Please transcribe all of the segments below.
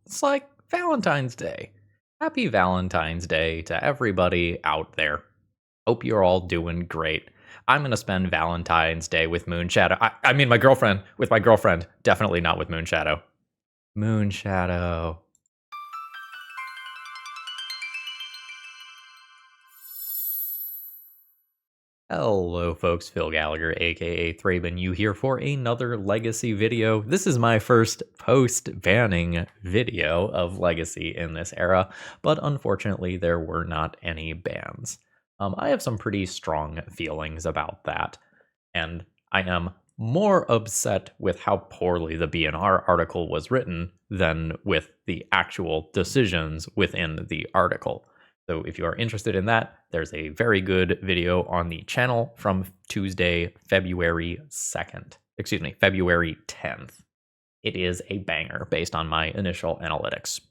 It's like Valentine's Day. Happy Valentine's Day to everybody out there. Hope you're all doing great. I'm going to spend Valentine's Day with Moonshadow. I mean, with my girlfriend. Definitely not with Moonshadow. Moonshadow. Hello folks, Phil Gallagher, aka ThrabenU here for another Legacy video. This is my first post-banning video of Legacy in this era, but unfortunately there were not any bans. I have some pretty strong feelings about that, and I am more upset with how poorly the BNR article was written than with the actual decisions within the article. So if you are interested in that, there's a very good video on the channel from Tuesday, February 2nd. Excuse me, February 10th. It is a banger based on my initial analytics.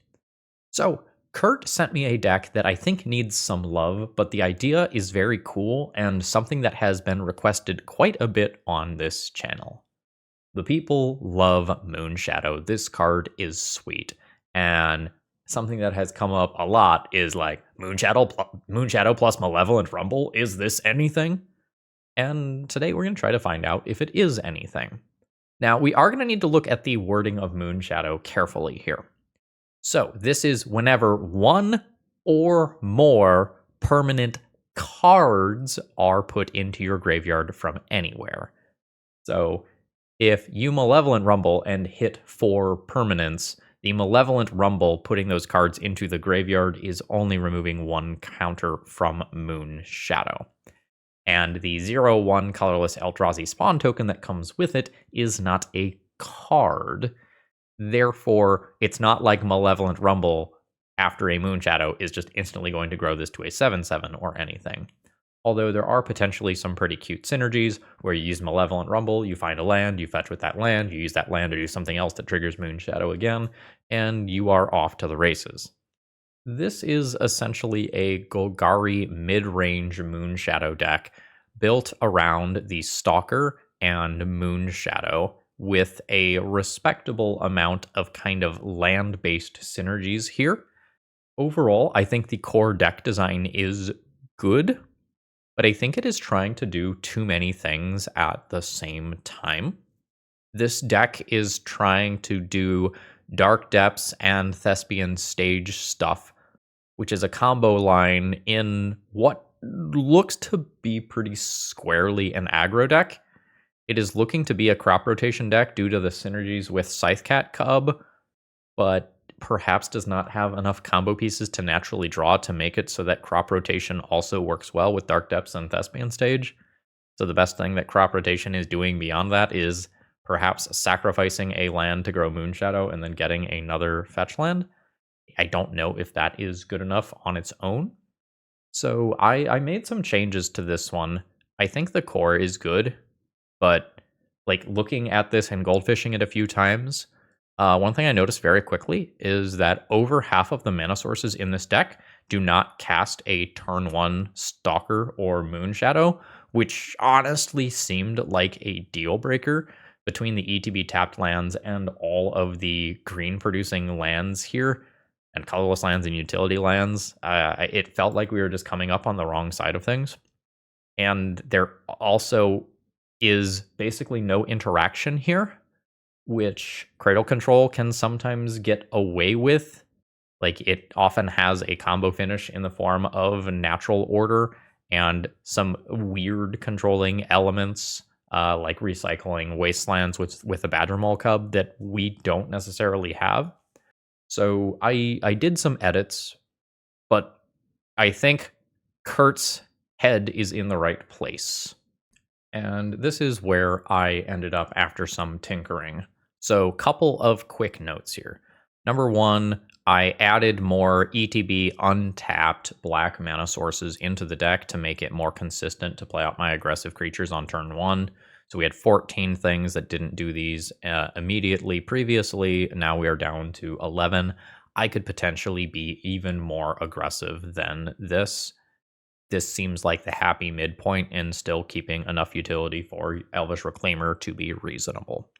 So Kurt sent me a deck that I think needs some love, but the idea is very cool and something that has been requested quite a bit on this channel. The people love Moonshadow. This card is sweet, and something that has come up a lot is like, Moonshadow plus Malevolent Rumble, is this anything? And today we're going to try to find out if it is anything. Now, we are going to need to look at the wording of Moonshadow carefully here. So this is whenever one or more permanent cards are put into your graveyard from anywhere. So if you Malevolent Rumble and hit 4 permanents, the Malevolent Rumble putting those cards into the graveyard is only removing 1 counter from Moonshadow. And the 0/1 colorless Eldrazi spawn token that comes with it is not a card. Therefore, it's not like Malevolent Rumble after a Moonshadow is just instantly going to grow this to a 7/7 or anything. Although there are potentially some pretty cute synergies where you use Malevolent Rumble, you find a land, you fetch with that land, you use that land to do something else that triggers Moonshadow again, and you are off to the races. This is essentially a Golgari Midrange Moonshadow deck built around the Stalker and Moonshadow with a respectable amount of kind of land-based synergies here. Overall, I think the core deck design is good, but I think it is trying to do too many things at the same time. This deck is trying to do Dark Depths and Thespian Stage stuff, which is a combo line in what looks to be pretty squarely an aggro deck. It is looking to be a crop rotation deck due to the synergies with Scythecat Cub, but perhaps does not have enough combo pieces to naturally draw to make it so that crop rotation also works well with Dark Depths and Thespian Stage. So the best thing that crop rotation is doing beyond that is perhaps sacrificing a land to grow Moonshadow and then getting another fetch land. I don't know if that is good enough on its own. So I made some changes to this one. I think the core is good, but like looking at this and goldfishing it a few times, one thing I noticed very quickly is that over half of the mana sources in this deck do not cast a turn 1 Stalker or Moonshadow, which honestly seemed like a deal breaker between the ETB tapped lands and all of the green producing lands here, and colorless lands and utility lands. It felt like we were just coming up on the wrong side of things. And there also is basically no interaction here, which Cradle Control can sometimes get away with. Like, it often has a combo finish in the form of natural order and some weird controlling elements, like recycling wastelands with a Badgermole Cub that we don't necessarily have. So I did some edits, but I think Kurt's head is in the right place. And this is where I ended up after some tinkering. So couple of quick notes here. Number 1, I added more ETB untapped black mana sources into the deck to make it more consistent to play out my aggressive creatures on turn 1. So we had 14 things that didn't do these immediately previously. Now we are down to 11. I could potentially be even more aggressive than this. This seems like the happy midpoint in still keeping enough utility for Elvish Reclaimer to be reasonable.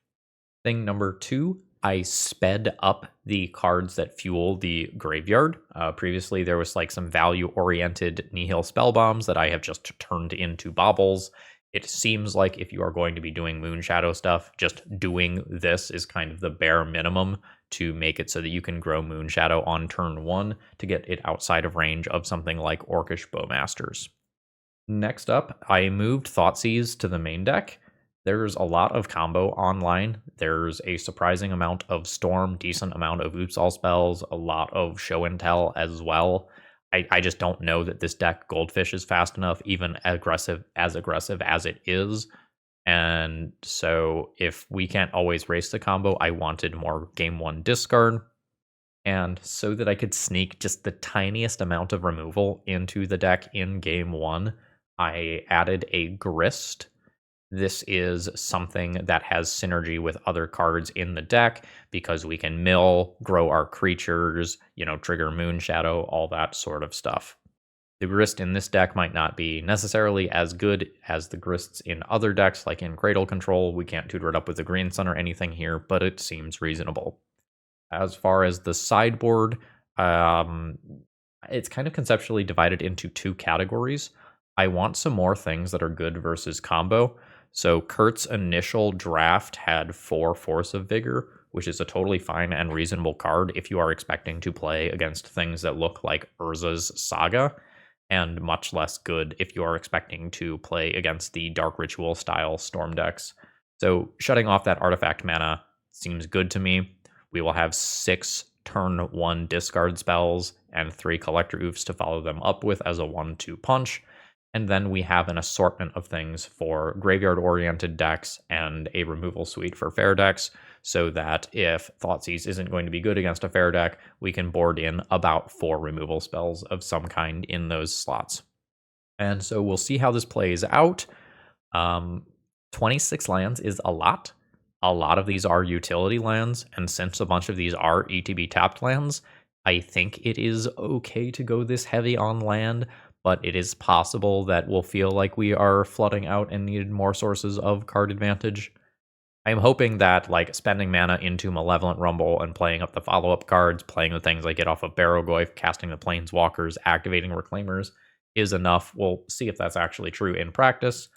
Thing number 2, I sped up the cards that fuel the graveyard. Previously, there was like some value-oriented Nihil spell bombs that I have just turned into baubles. It seems like if you are going to be doing Moonshadow stuff, just doing this is kind of the bare minimum to make it so that you can grow Moonshadow on turn 1 to get it outside of range of something like Orcish Bowmasters. Next up, I moved Thoughtseize to the main deck. There's a lot of combo online. There's a surprising amount of Storm, decent amount of Oops All spells, a lot of Show and Tell as well. I just don't know that this deck Goldfish is fast enough, even aggressive as it is. And so if we can't always race the combo, I wanted more game 1 discard. And so that I could sneak just the tiniest amount of removal into the deck in game 1, I added a Grist. This is something that has synergy with other cards in the deck because we can mill, grow our creatures, trigger Moonshadow, all that sort of stuff. The Grist in this deck might not be necessarily as good as the Grists in other decks, like in Cradle Control. We can't tutor it up with the Green Sun or anything here, but it seems reasonable. As far as the sideboard, it's kind of conceptually divided into 2 categories. I want some more things that are good versus combo. So Kurt's initial draft had 4 Force of Vigor, which is a totally fine and reasonable card if you are expecting to play against things that look like Urza's Saga, and much less good if you are expecting to play against the Dark Ritual style Storm decks. So shutting off that artifact mana seems good to me. We will have 6 turn 1 discard spells and 3 Collector Oofs to follow them up with as a 1-2 punch. And then we have an assortment of things for graveyard-oriented decks and a removal suite for fair decks, so that if Thoughtseize isn't going to be good against a fair deck, we can board in about 4 removal spells of some kind in those slots. And so we'll see how this plays out. 26 lands is a lot. A lot of these are utility lands, and since a bunch of these are ETB tapped lands, I think it is okay to go this heavy on land, but it is possible that we'll feel like we are flooding out and needed more sources of card advantage. I'm hoping that spending mana into Malevolent Rumble and playing up the follow-up cards, playing the things I get off of Barrowgoyf, casting the Planeswalkers, activating Reclaimers is enough. We'll see if that's actually true in practice.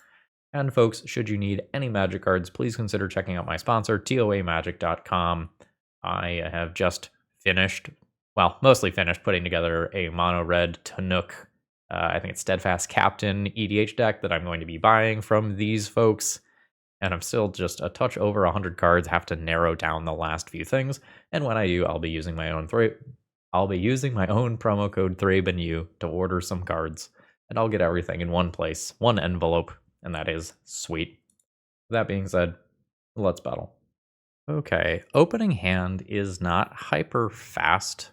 And folks, should you need any Magic cards, please consider checking out my sponsor, toamagic.com. I have just mostly finished putting together a mono-red Tanuk, I think it's Steadfast Captain EDH deck that I'm going to be buying from these folks. And I'm still just a touch over 100 cards, have to narrow down the last few things. And when I do, I'll be using my own promo code ThrabenU to order some cards. And I'll get everything in one place, one envelope, and that is sweet. That being said, let's battle. Okay, opening hand is not hyper fast,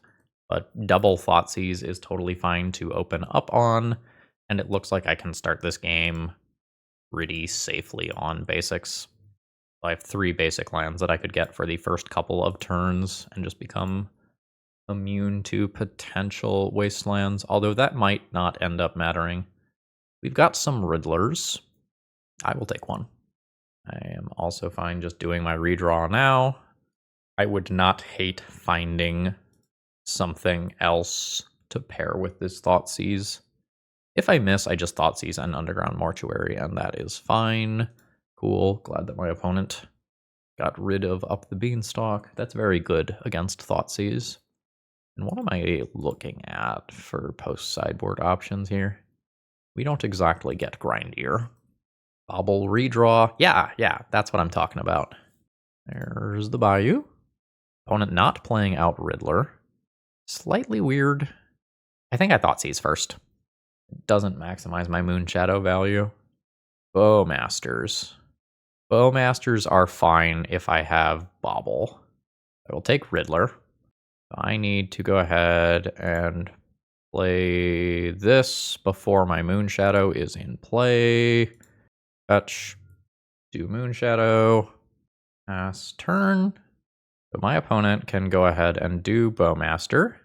but double Thoughtseize is totally fine to open up on, and it looks like I can start this game pretty safely on basics. I have 3 basic lands that I could get for the first couple of turns and just become immune to potential wastelands, although that might not end up mattering. We've got some Riddlers. I will take one. I am also fine just doing my redraw now. I would not hate finding something else to pair with this Thoughtseize. If I miss, I just Thoughtseize an Underground Mortuary, and that is fine. Cool. Glad that my opponent got rid of Up the Beanstalk. That's very good against Thoughtseize. And what am I looking at for post-sideboard options here? We don't exactly get Grindier. Bobble redraw. Yeah, that's what I'm talking about. There's the Bayou. Opponent not playing out Riddler. Slightly weird. I think I Thoughtseize first. It doesn't maximize my Moonshadow value. Bowmasters. Bowmasters are fine if I have Bobble. I will take Riddler. I need to go ahead and play this before my Moonshadow is in play. Fetch. Do Moonshadow. Pass turn. So my opponent can go ahead and do Bowmaster.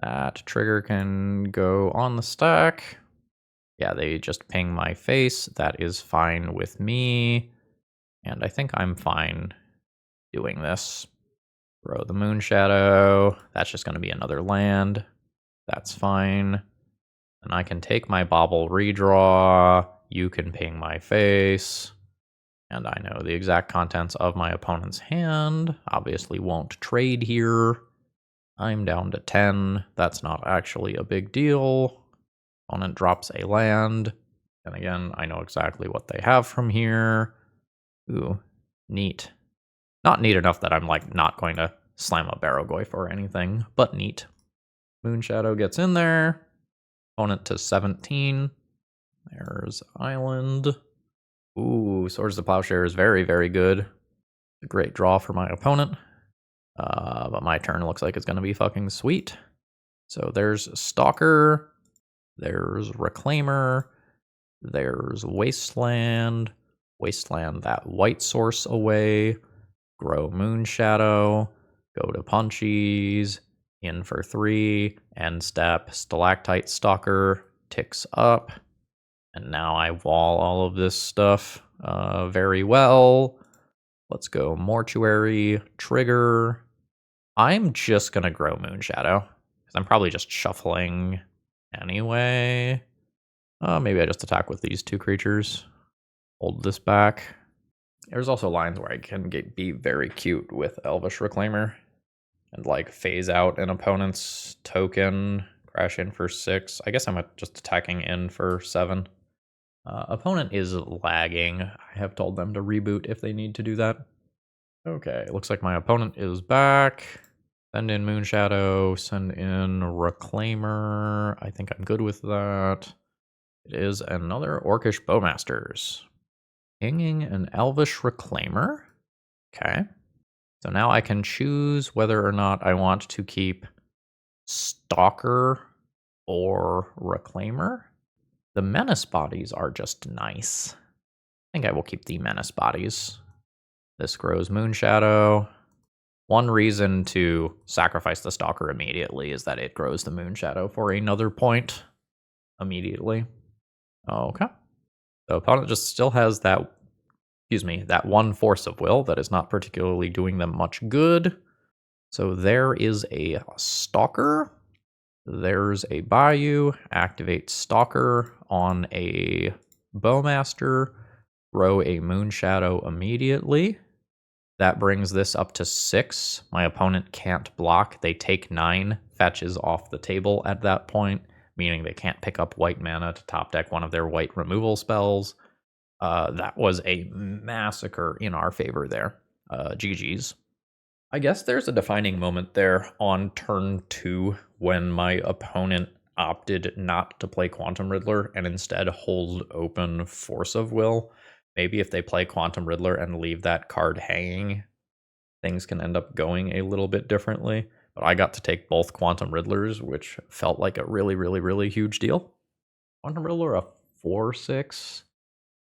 That trigger can go on the stack. Yeah, they just ping my face. That is fine with me. And I think I'm fine doing this. Grow the Moonshadow. That's just going to be another land. That's fine. And I can take my Bauble redraw. You can ping my face. And I know the exact contents of my opponent's hand. Obviously won't trade here. I'm down to 10. That's not actually a big deal. Opponent drops a land. And again, I know exactly what they have from here. Ooh, neat. Not neat enough that I'm like not going to slam a Barrowgoyf or anything, but neat. Moonshadow gets in there. Opponent to 17. There's Island. Ooh, Swords to Plowshare is very, very good. A great draw for my opponent. But my turn looks like it's going to be fucking sweet. So there's Stalker. There's Reclaimer. There's Wasteland. Wasteland that white source away. Grow Moonshadow. Go to Punchies. In for 3. End step. Stalactite Stalker ticks up. And now I wall all of this stuff very well. Let's go Mortuary, Trigger. I'm just going to grow Moonshadow, because I'm probably just shuffling anyway. Maybe I just attack with these 2 creatures. Hold this back. There's also lines where I can be very cute with Elvish Reclaimer. And like phase out an opponent's token, crash in for 6. I guess I'm just attacking in for 7. Opponent is lagging. I have told them to reboot if they need to do that. Okay, looks like my opponent is back. Send in Moonshadow, send in Reclaimer. I think I'm good with that. It is another Orcish Bowmasters. Pinging an Elvish Reclaimer. Okay. So now I can choose whether or not I want to keep Stalker or Reclaimer. The Menace bodies are just nice. I think I will keep the Menace bodies. This grows Moonshadow. One reason to sacrifice the Stalker immediately is that it grows the Moonshadow for another point immediately. Okay. The opponent just still has that, that 1 force of will that is not particularly doing them much good. So there is a Stalker. There's a Bayou. Activate Stalker on a Bowmaster. Grow a Moonshadow immediately. That brings this up to 6. My opponent can't block. They take 9. Fetches off the table at that point, meaning they can't pick up white mana to top deck one of their white removal spells. That was a massacre in our favor there. GG's. I guess there's a defining moment there on turn 2 when my opponent opted not to play Quantum Riddler and instead hold open Force of Will. Maybe if they play Quantum Riddler and leave that card hanging, things can end up going a little bit differently. But I got to take both Quantum Riddlers, which felt like a really, really, really huge deal. Quantum Riddler, a 4/6?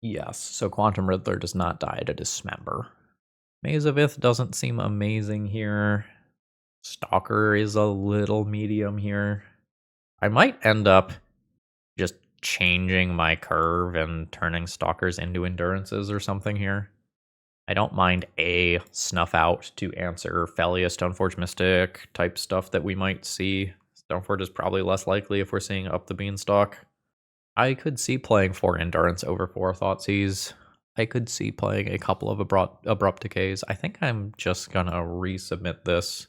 Yes, so Quantum Riddler does not die to Dismember. Maze of Ith doesn't seem amazing here. Stalker is a little medium here. I might end up just changing my curve and turning Stalkers into Endurances or something here. I don't mind a Snuff Out to answer Felia, Stoneforge Mystic type stuff that we might see. Stoneforge is probably less likely if we're seeing Up the Beanstalk. I could see playing 4 Endurance over 4 Thoughtseize. I could see playing a couple of Abrupt Decays. I think I'm just gonna resubmit this.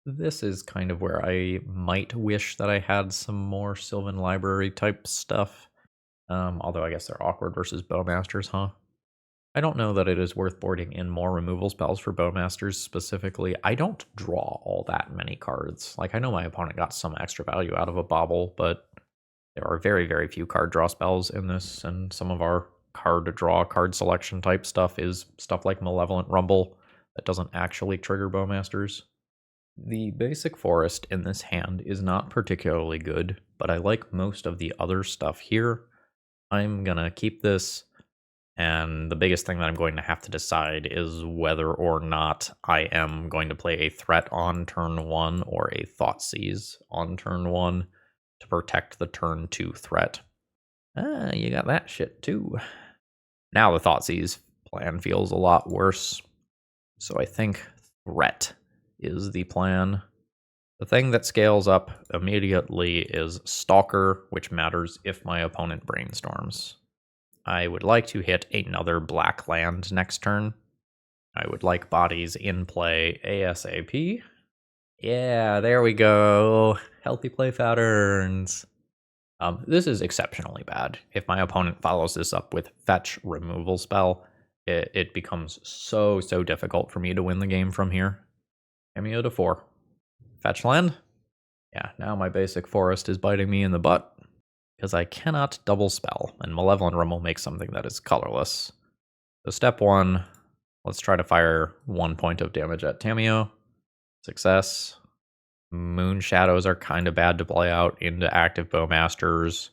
This is kind of where I might wish that I had some more Sylvan Library type stuff. Although I guess they're awkward versus Bowmasters, huh? I don't know that it is worth boarding in more removal spells for Bowmasters specifically. I don't draw all that many cards. Like, I know my opponent got some extra value out of a Bauble, but there are very, very few card draw spells in this, and some of our card draw, card selection type stuff is stuff like Malevolent Rumble that doesn't actually trigger Bowmasters. The basic forest in this hand is not particularly good, but I like most of the other stuff here. I'm gonna keep this, and the biggest thing that I'm going to have to decide is whether or not I am going to play a threat on turn 1 or a Thoughtseize on turn 1 to protect the turn 2 threat. You got that shit too. Now the Thoughtseize plan feels a lot worse, so I think threat is the plan. The thing that scales up immediately is Stalker, which matters if my opponent brainstorms. I would like to hit another black land next turn. I would like bodies in play ASAP. Yeah, there we go. Healthy play patterns. This is exceptionally bad. If my opponent follows this up with fetch removal spell, it becomes so difficult for me to win the game from here. Cameo to 4. Fetch land? Yeah, now my basic forest is biting me in the butt, because I cannot double spell, and Malevolent Rumble makes something that is colorless. So step 1, let's try to fire 1 point of damage at Tamiyo. Success. Moonshadows are kind of bad to play out into active Bowmasters.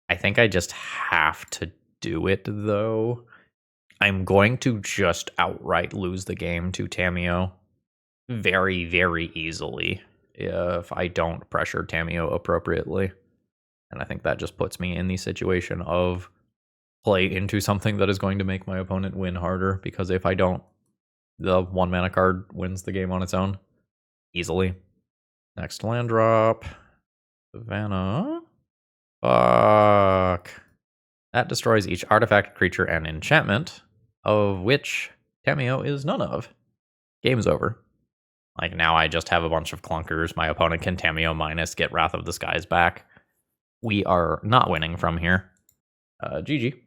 I think I just have to do it, though. I'm going to just outright lose the game to Tamiyo very, very easily if I don't pressure Tamiyo appropriately. And I think that just puts me in the situation of play into something that is going to make my opponent win harder, because if I don't, the 1 mana card wins the game on its own easily. Next land drop. Savannah. Fuck. That destroys each artifact, creature, and enchantment, of which Tamiyo is none of. Game's over. Like, now I just have a bunch of clunkers. My opponent can Tamiyo minus, get Wrath of the Skies back. We are not winning from here. GG.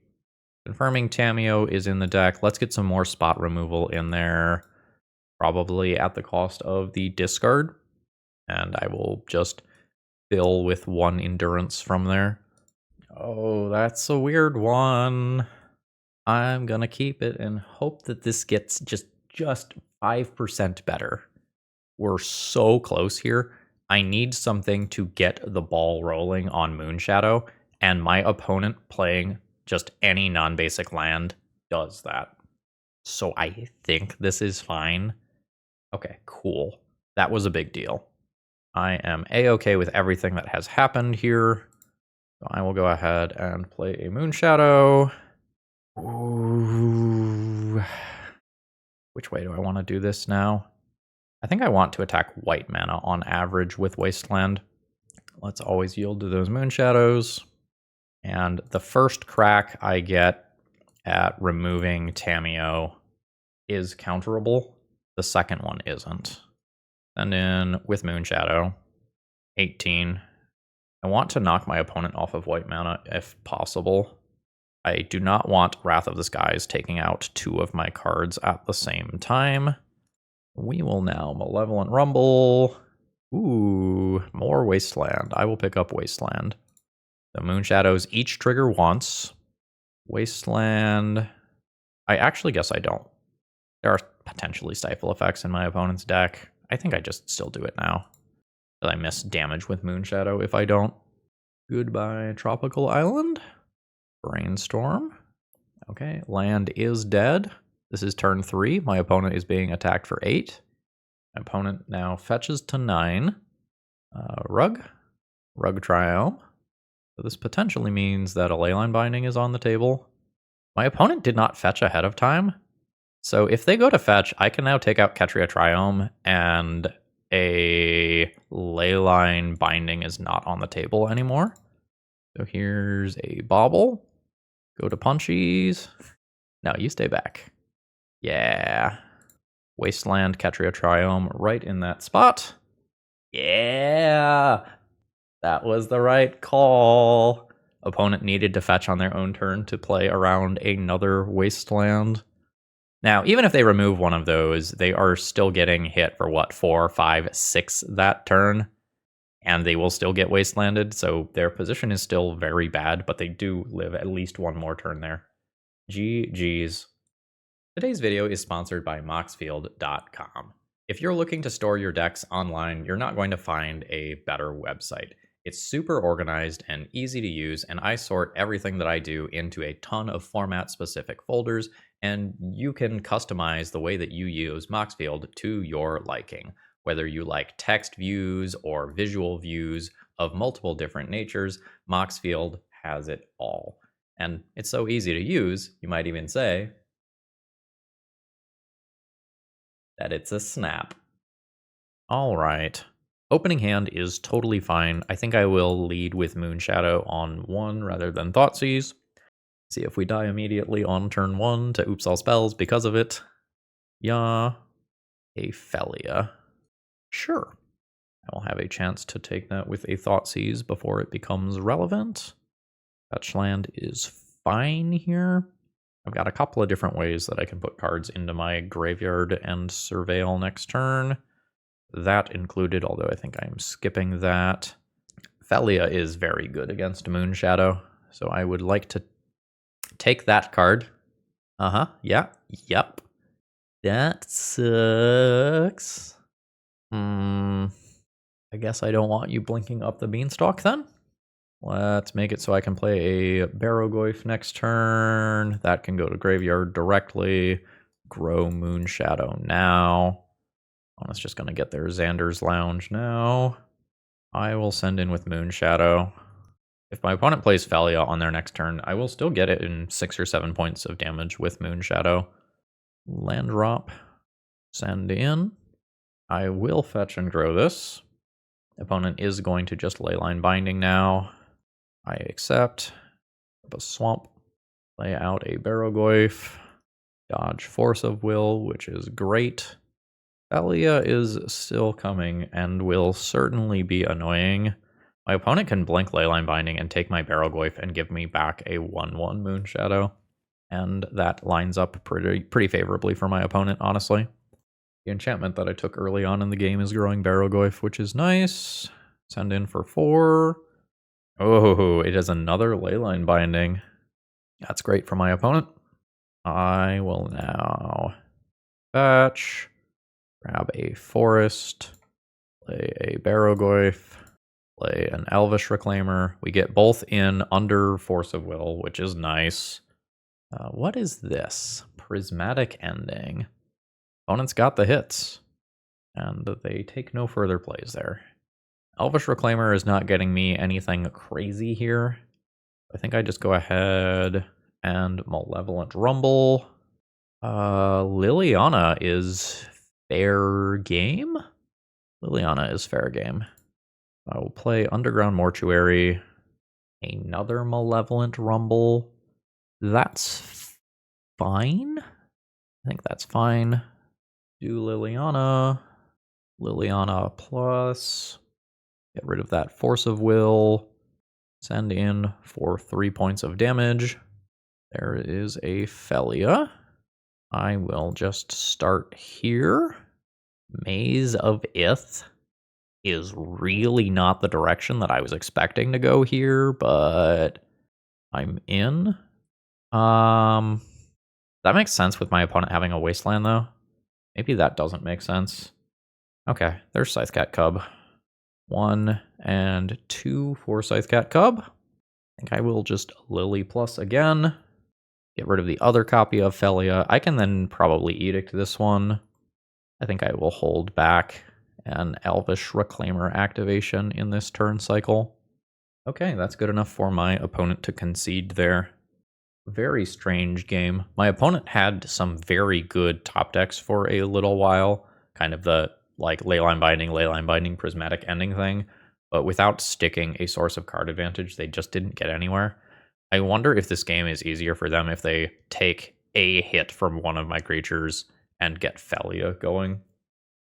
Confirming Tamiyo is in the deck. Let's get some more spot removal in there. Probably at the cost of the discard. And I will just fill with 1 endurance from there. Oh, that's a weird one. I'm gonna keep it and hope that this gets just 5% better. We're so close here. I need something to get the ball rolling on Moonshadow, and my opponent playing just any non-basic land does that. So I think this is fine. Okay, cool. That was a big deal. I am A-okay with everything that has happened here. So I will go ahead and play a Moonshadow. Ooh. Which way do I want to do this now? I think I want to attack white mana on average with Wasteland. Let's always yield to those Moonshadows. And the first crack I get at removing Tamiyo is counterable. The second one isn't. And in with Moonshadow, 18. I want to knock my opponent off of white mana if possible. I do not want Wrath of the Skies taking out 2 of my cards at the same time. We will now Malevolent Rumble. Ooh, more Wasteland. I will pick up Wasteland. The Moonshadows each trigger once. Wasteland. I actually guess I don't. There are potentially Stifle effects in my opponent's deck. I think I just still do it now. But I miss damage with Moonshadow if I don't. Goodbye, Tropical Island. Brainstorm. Okay, land is dead. This is turn 3. My opponent is being attacked for 8. My opponent now fetches to 9. Rug Triome. So this potentially means that a Leyline Binding is on the table. My opponent did not fetch ahead of time. So if they go to fetch, I can now take out Ketria Triome, and a Leyline Binding is not on the table anymore. So here's a Bauble. Go to Punchies. No, you stay back. Yeah. Wasteland, Ketria Triome, right in that spot. Yeah. That was the right call. Opponent needed to fetch on their own turn to play around another Wasteland. Now, even if they remove one of those, they are still getting hit for what, 4, 5, 6 that turn, and they will still get Wastelanded, so their position is still very bad, but they do live at least 1 more turn there. GG's. Today's video is sponsored by Moxfield.com. If you're looking to store your decks online, you're not going to find a better website. It's super organized and easy to use, and I sort everything that I do into a ton of format-specific folders, and you can customize the way that you use Moxfield to your liking. Whether you like text views or visual views of multiple different natures, Moxfield has it all. And it's so easy to use, you might even say that it's a snap. All right. Opening hand is totally fine. I think I will lead with Moonshadow on 1 rather than Thoughtseize. See if we die immediately on turn 1 to oops all spells because of it. Yeah. Aphelia. Sure. I will have a chance to take that with a Thoughtseize before it becomes relevant. Fetch land is fine here. I've got a couple of different ways that I can put cards into my graveyard and surveil next turn. That included, although I think I'm skipping that. Felia is very good against Moonshadow, so I would like to take that card. Yeah, yep. That sucks. I guess I don't want you blinking up the beanstalk then. Let's make it so I can play a Barrowgoyf next turn. That can go to graveyard directly. Grow Moonshadow now. Opponent's just going to get their Xander's Lounge now. I will send in with Moonshadow. If my opponent plays Felia on their next turn, I will still get it in 6 or 7 points of damage with Moonshadow. Land drop. Send in. I will fetch and grow this. Opponent is going to just Leyline Binding now. I accept. A swamp. Play out a Barrowgoyf. Dodge Force of Will, which is great. Felia is still coming and will certainly be annoying. My opponent can blink Leyline Binding and take my Barrowgoyf and give me back a 1/1 Moonshadow. And that lines up pretty favorably for my opponent, honestly. The enchantment that I took early on in the game is growing Barrowgoyf, which is nice. Send in for 4. Oh, it is another Leyline Binding. That's great for my opponent. I will now fetch, grab a forest, play a Barrowgoyf, play an Elvish Reclaimer. We get both in under Force of Will, which is nice. What is this? Prismatic Ending. Opponent's got the hits, and they take no further plays there. Elvish Reclaimer is not getting me anything crazy here. I think I just go ahead and Malevolent Rumble. Liliana is fair game? Liliana is fair game. I will play Underground Mortuary. Another Malevolent Rumble. That's fine. I think that's fine. Do Liliana. Liliana plus. Get rid of that Force of Will. Send in for 3 points of damage. There is a Felia. I will just start here. Maze of Ith is really not the direction that I was expecting to go here, but I'm in. That makes sense with my opponent having a Wasteland, though. Maybe that doesn't make sense. Okay, there's Scythecat Cub. 1 and 2 for Scythecat Cub. I think I will just Lily plus again. Get rid of the other copy of Felia. I can then probably Edict this one. I think I will hold back an Elvish Reclaimer activation in this turn cycle. Okay, that's good enough for my opponent to concede there. Very strange game. My opponent had some very good top decks for a little while. Kind of the like Leyline Binding, Prismatic Ending thing. But without sticking a source of card advantage, they just didn't get anywhere. I wonder if this game is easier for them if they take a hit from one of my creatures and get Felia going.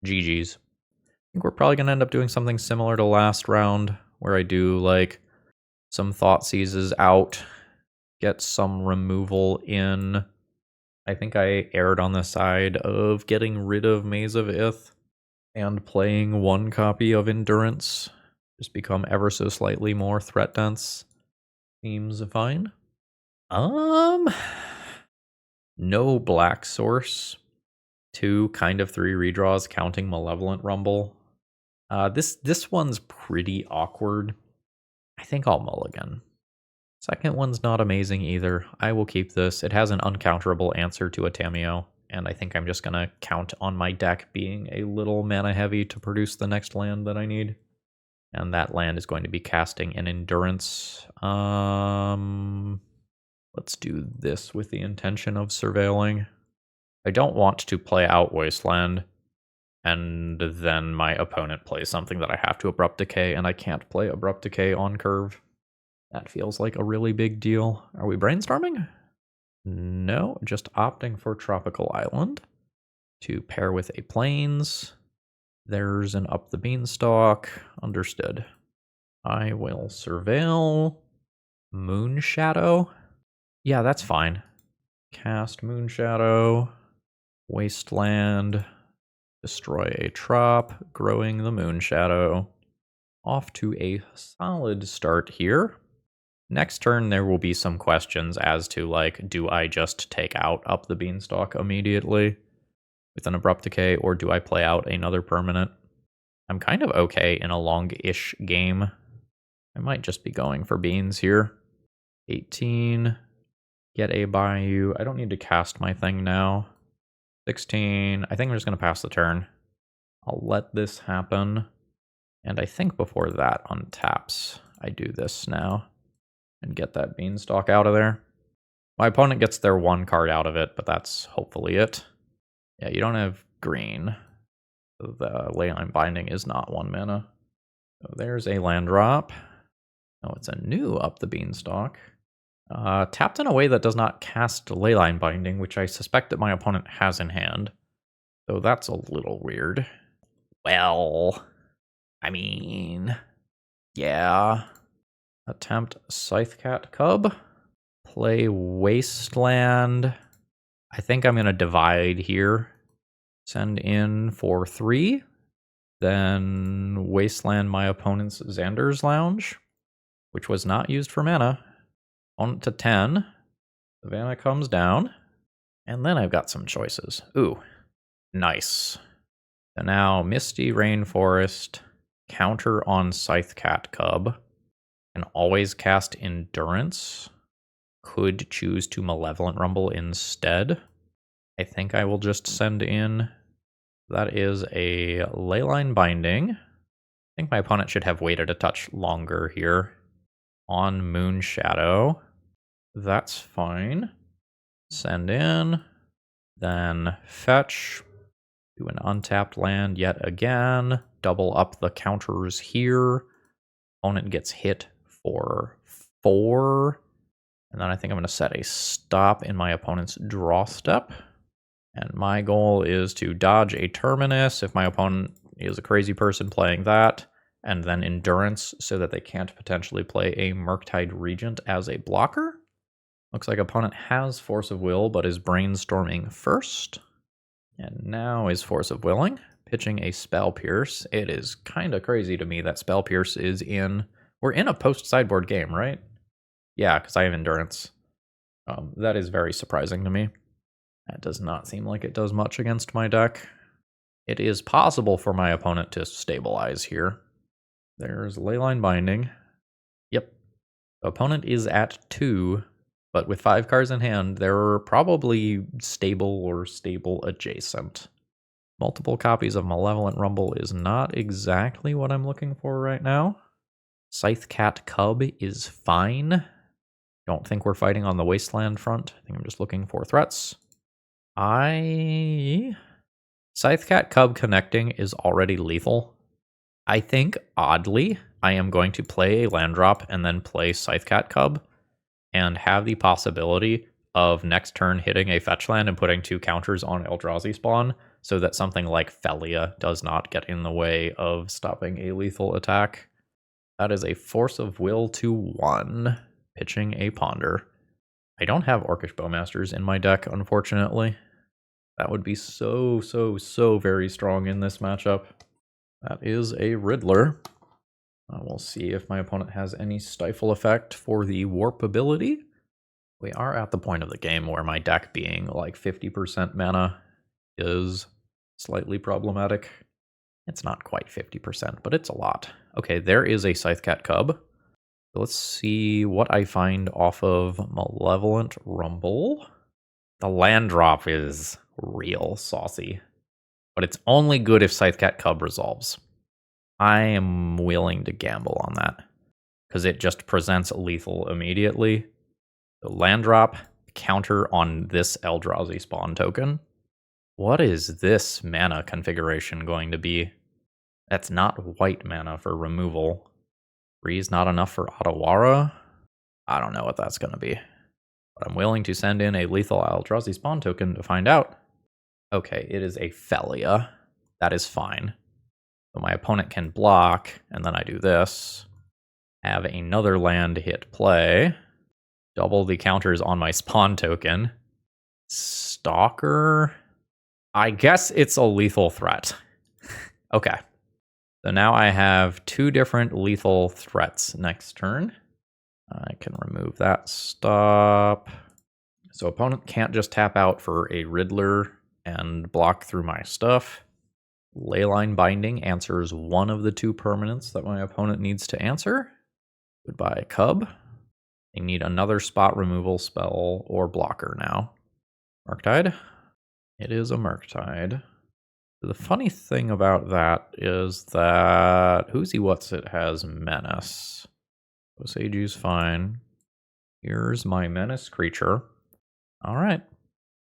GG's. I think we're probably going to end up doing something similar to last round, where I do like some Thoughtseizes out, get some removal in. I think I erred on the side of getting rid of Maze of Ith and playing 1 copy of Endurance. Just become ever so slightly more threat dense. Seems fine. No black source. 2 kind of 3 redraws counting Malevolent Rumble. This one's pretty awkward. I think I'll mulligan. Second one's not amazing either. I will keep this. It has an uncounterable answer to a Tamiyo, and I think I'm just gonna count on my deck being a little mana heavy to produce the next land that I need. And that land is going to be casting an Endurance. Let's do this with the intention of surveilling. I don't want to play out Wasteland, and then my opponent plays something that I have to Abrupt Decay, and I can't play Abrupt Decay on curve. That feels like a really big deal. Are we brainstorming? No, just opting for Tropical Island to pair with a Plains. There's an Up the Beanstalk. Understood. I will surveil Moonshadow. Yeah, that's fine. Cast Moonshadow, Wasteland, destroy a trop, growing the Moonshadow. Off to a solid start here. Next turn, there will be some questions as to, like, do I just take out Up the Beanstalk immediately with an Abrupt Decay, or do I play out another permanent? I'm kind of okay in a long-ish game. I might just be going for beans here. 18, get a Bayou. I don't need to cast my thing now. 16, I think I'm just going to pass the turn. I'll let this happen. And I think before that on taps, I do this now and get that Beanstalk out of there. My opponent gets their one card out of it, but that's hopefully it. Yeah, you don't have green. The Leyline Binding is not 1 mana. So there's a land drop. Oh, it's a new Up the Beanstalk. Tapped in a way that does not cast Leyline Binding, which I suspect that my opponent has in hand. So that's a little weird. Well, I mean, yeah. Attempt Scythecat Cub. Play Wasteland. I think I'm going to divide here. Send in for 3. Then Wasteland my opponent's Xander's Lounge, which was not used for mana. On to 10. Savannah comes down. And then I've got some choices. Ooh, nice. So now Misty Rainforest, counter on Scythecat Cub, and always cast Endurance. Could choose to Malevolent Rumble instead. I think I will just send in. That is a Leyline Binding. I think my opponent should have waited a touch longer here. On Moonshadow. That's fine. Send in. Then fetch. Do an untapped land yet again. Double up the counters here. Opponent gets hit for 4. And then I think I'm going to set a stop in my opponent's draw step. And my goal is to dodge a Terminus if my opponent is a crazy person playing that. And then Endurance so that they can't potentially play a Murktide Regent as a blocker. Looks like opponent has Force of Will, but is brainstorming first. And now is Force of Willing, pitching a Spell Pierce. It is kind of crazy to me that Spell Pierce is in... We're in a post-sideboard game, right? Yeah, because I have Endurance. That is very surprising to me. That does not seem like it does much against my deck. It is possible for my opponent to stabilize here. There's Leyline Binding. Yep. The opponent is at 2, but with 5 cards in hand, they're probably stable or stable adjacent. Multiple copies of Malevolent Rumble is not exactly what I'm looking for right now. Scythecat Cub is fine. Don't think we're fighting on the Wasteland front. I think I'm just looking for threats. Scythecat Cub connecting is already lethal. I think, oddly, I am going to play a land drop and then play Scythecat Cub and have the possibility of next turn hitting a fetch land and putting 2 counters on Eldrazi spawn so that something like Felia does not get in the way of stopping a lethal attack. That is a Force of Will to 1, pitching a Ponder. I don't have Orcish Bowmasters in my deck, unfortunately. That would be so very strong in this matchup. That is a Riddler. We'll see if my opponent has any Stifle effect for the Warp ability. We are at the point of the game where my deck being like 50% mana is slightly problematic. It's not quite 50%, but it's a lot. Okay, there is a Scythecat Cub. Let's see what I find off of Malevolent Rumble. The land drop is real saucy, but it's only good if Scythecat Cub resolves. I am willing to gamble on that because it just presents lethal immediately. The land drop, counter on this Eldrazi spawn token. What is this mana configuration going to be? That's not white mana for removal. 3 is not enough for Otawara? I don't know what that's going to be. But I'm willing to send in a lethal Eldrazi spawn token to find out. Okay, it is a Felia. That is fine. So my opponent can block, and then I do this. Have another land hit play. Double the counters on my spawn token. Stalker? I guess it's a lethal threat. Okay. So now I have 2 different lethal threats next turn. I can remove that. Stop. So opponent can't just tap out for a Riddler and block through my stuff. Leyline Binding answers one of the 2 permanents that my opponent needs to answer. Goodbye, Cub. They need another spot removal spell or blocker now. Murktide. It is a Murktide. The funny thing about that is that Whoosy What's It has Menace. Osage's fine. Here's my Menace creature. Alright.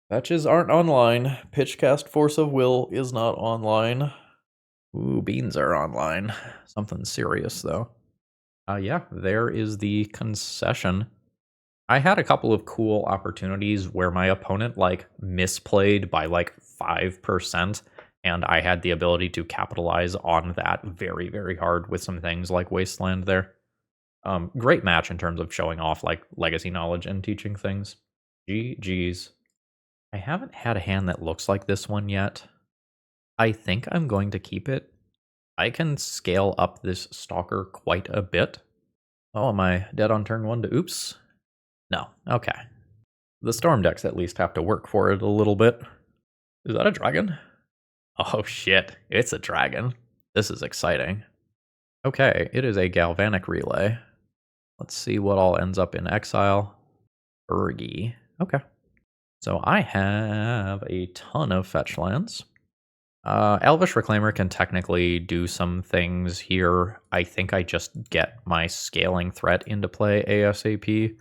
Fetches aren't online. Pitchcast Force of Will is not online. Ooh, beans are online. Something serious, though. Yeah, there is the concession. I had a couple of cool opportunities where my opponent, misplayed by, 5%, and I had the ability to capitalize on that very, very hard with some things like Wasteland there. Great match in terms of showing off, legacy knowledge and teaching things. GG's. I haven't had a hand that looks like this one yet. I think I'm going to keep it. I can scale up this Stalker quite a bit. Oh, am I dead on turn 1 to oops? No, okay. The Storm decks at least have to work for it a little bit. Is that a dragon? Oh shit, it's a dragon. This is exciting. Okay, it is a Galvanic Relay. Let's see what all ends up in exile. Urgi. Okay. So I have a ton of fetch lands. Elvish Reclaimer can technically do some things here. I think I just get my scaling threat into play ASAP,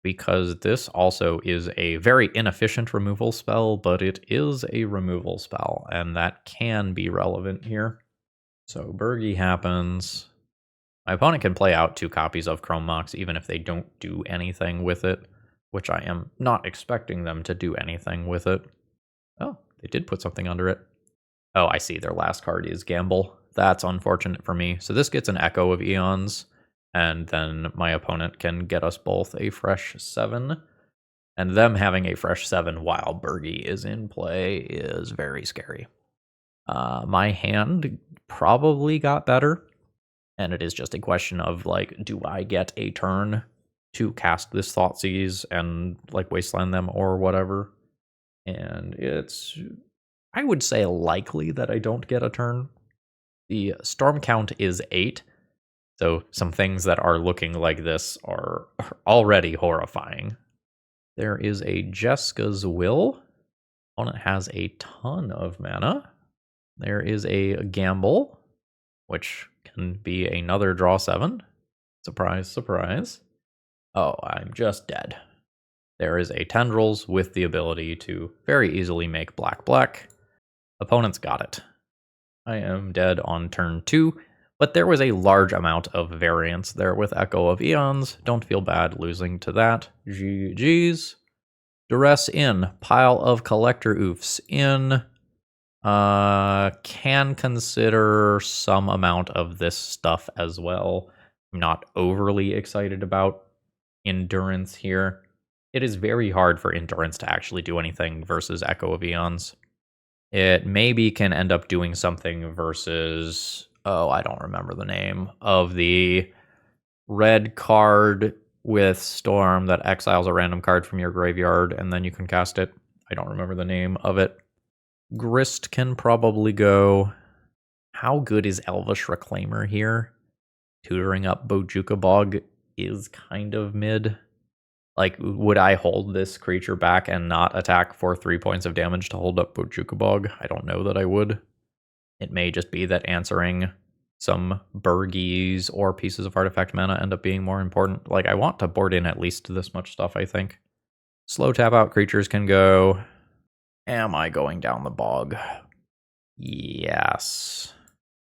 because this also is a very inefficient removal spell, but it is a removal spell, and that can be relevant here. So Burgi happens. My opponent can play out 2 copies of Chrome Mox even if they don't do anything with it, which I am not expecting them to do anything with it. Oh, they did put something under it. Oh, I see. Their last card is Gamble. That's unfortunate for me. So this gets an Echo of Eons, and then my opponent can get us both a fresh 7. And them having a fresh 7 while Burgi is in play is very scary. My hand probably got better, and it is just a question of, do I get a turn to cast this Thoughtseize and, wasteland them or whatever? And it's, I would say, likely that I don't get a turn. The storm count is 8, so some things that are looking like this are already horrifying. There is a Jeska's Will. Opponent has a ton of mana. There is a Gamble, which can be another draw 7. Surprise, surprise. Oh, I'm just dead. There is a Tendrils with the ability to very easily make black. Opponent's got it. I am dead on turn 2, but there was a large amount of variance there with Echo of Eons. Don't feel bad losing to that. GG's. Duress in. Pile of Collector Oofs in. Can consider some amount of this stuff as well. I'm not overly excited about Endurance here. It is very hard for Endurance to actually do anything versus Echo of Eons. It maybe can end up doing something versus, oh, I don't remember the name of the red card with Storm that exiles a random card from your graveyard and then you can cast it. I don't remember the name of it. Grist can probably go. How good is Elvish Reclaimer here? Tutoring up Bojuka Bog is kind of mid. Would I hold this creature back and not attack for 3 points of damage to hold up Bojuka Bog? I don't know that I would. It may just be that answering some Burgies or pieces of artifact mana end up being more important. I want to board in at least this much stuff, I think. Slow tap out creatures can go. Am I going down the bog? Yes.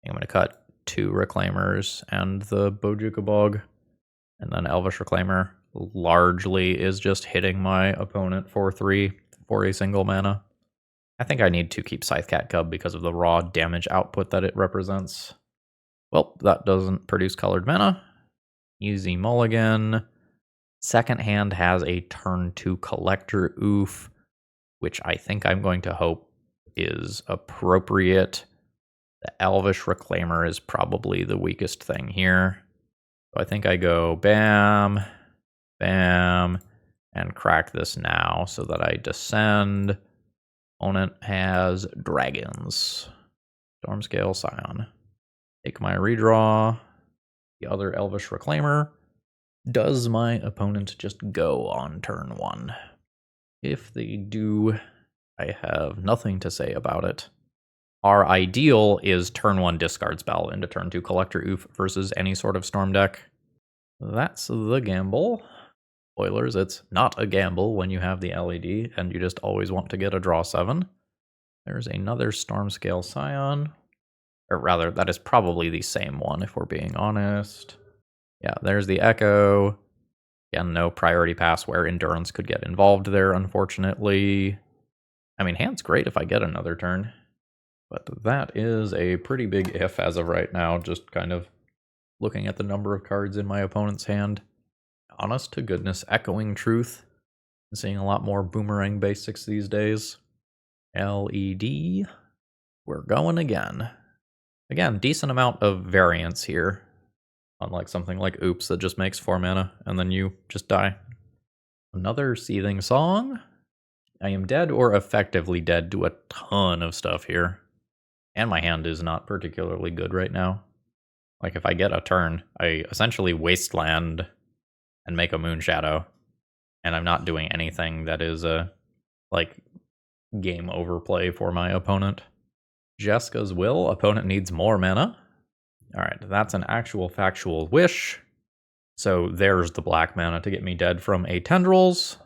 I'm going to cut 2 Reclaimers and the Bojuka Bog. And then Elvish Reclaimer largely is just hitting my opponent for 3 for a single mana. I think I need to keep Scythecat Cub because of the raw damage output that it represents. Well, that doesn't produce colored mana. Easy mulligan. Second hand has a turn 2 Collector Oof, which I think I'm going to hope is appropriate. The Elvish Reclaimer is probably the weakest thing here. So I think I go bam, bam, and crack this now so that I descend. Opponent has dragons. Stormscale Scion. Take my redraw. The other Elvish Reclaimer. Does my opponent just go on turn 1? If they do, I have nothing to say about it. Our ideal is turn 1 discard spell into turn 2 Collector Oof versus any sort of storm deck. That's the gamble. Spoilers, it's not a gamble when you have the LED and you just always want to get a draw 7. There's another Stormscale Scion. Or rather, that is probably the same one if we're being honest. Yeah, there's the Echo. Again, no priority pass where Endurance could get involved there, unfortunately. I mean, hand's great if I get another turn. But that is a pretty big if as of right now, just kind of looking at the number of cards in my opponent's hand. Honest to goodness, Echoing Truth. I'm seeing a lot more Boomerang basics these days. LED. We're going again. Again, decent amount of variance here. Unlike something like Oops that just makes 4 mana and then you just die. Another Seething Song. I am dead or effectively dead to a ton of stuff here. And my hand is not particularly good right now. Like if I get a turn, I essentially wasteland and make a Moonshadow. And I'm not doing anything that is a game over play for my opponent. Jeska's Will. Opponent needs more mana. Alright, that's an actual factual wish. So there's the black mana to get me dead from a Tendrils.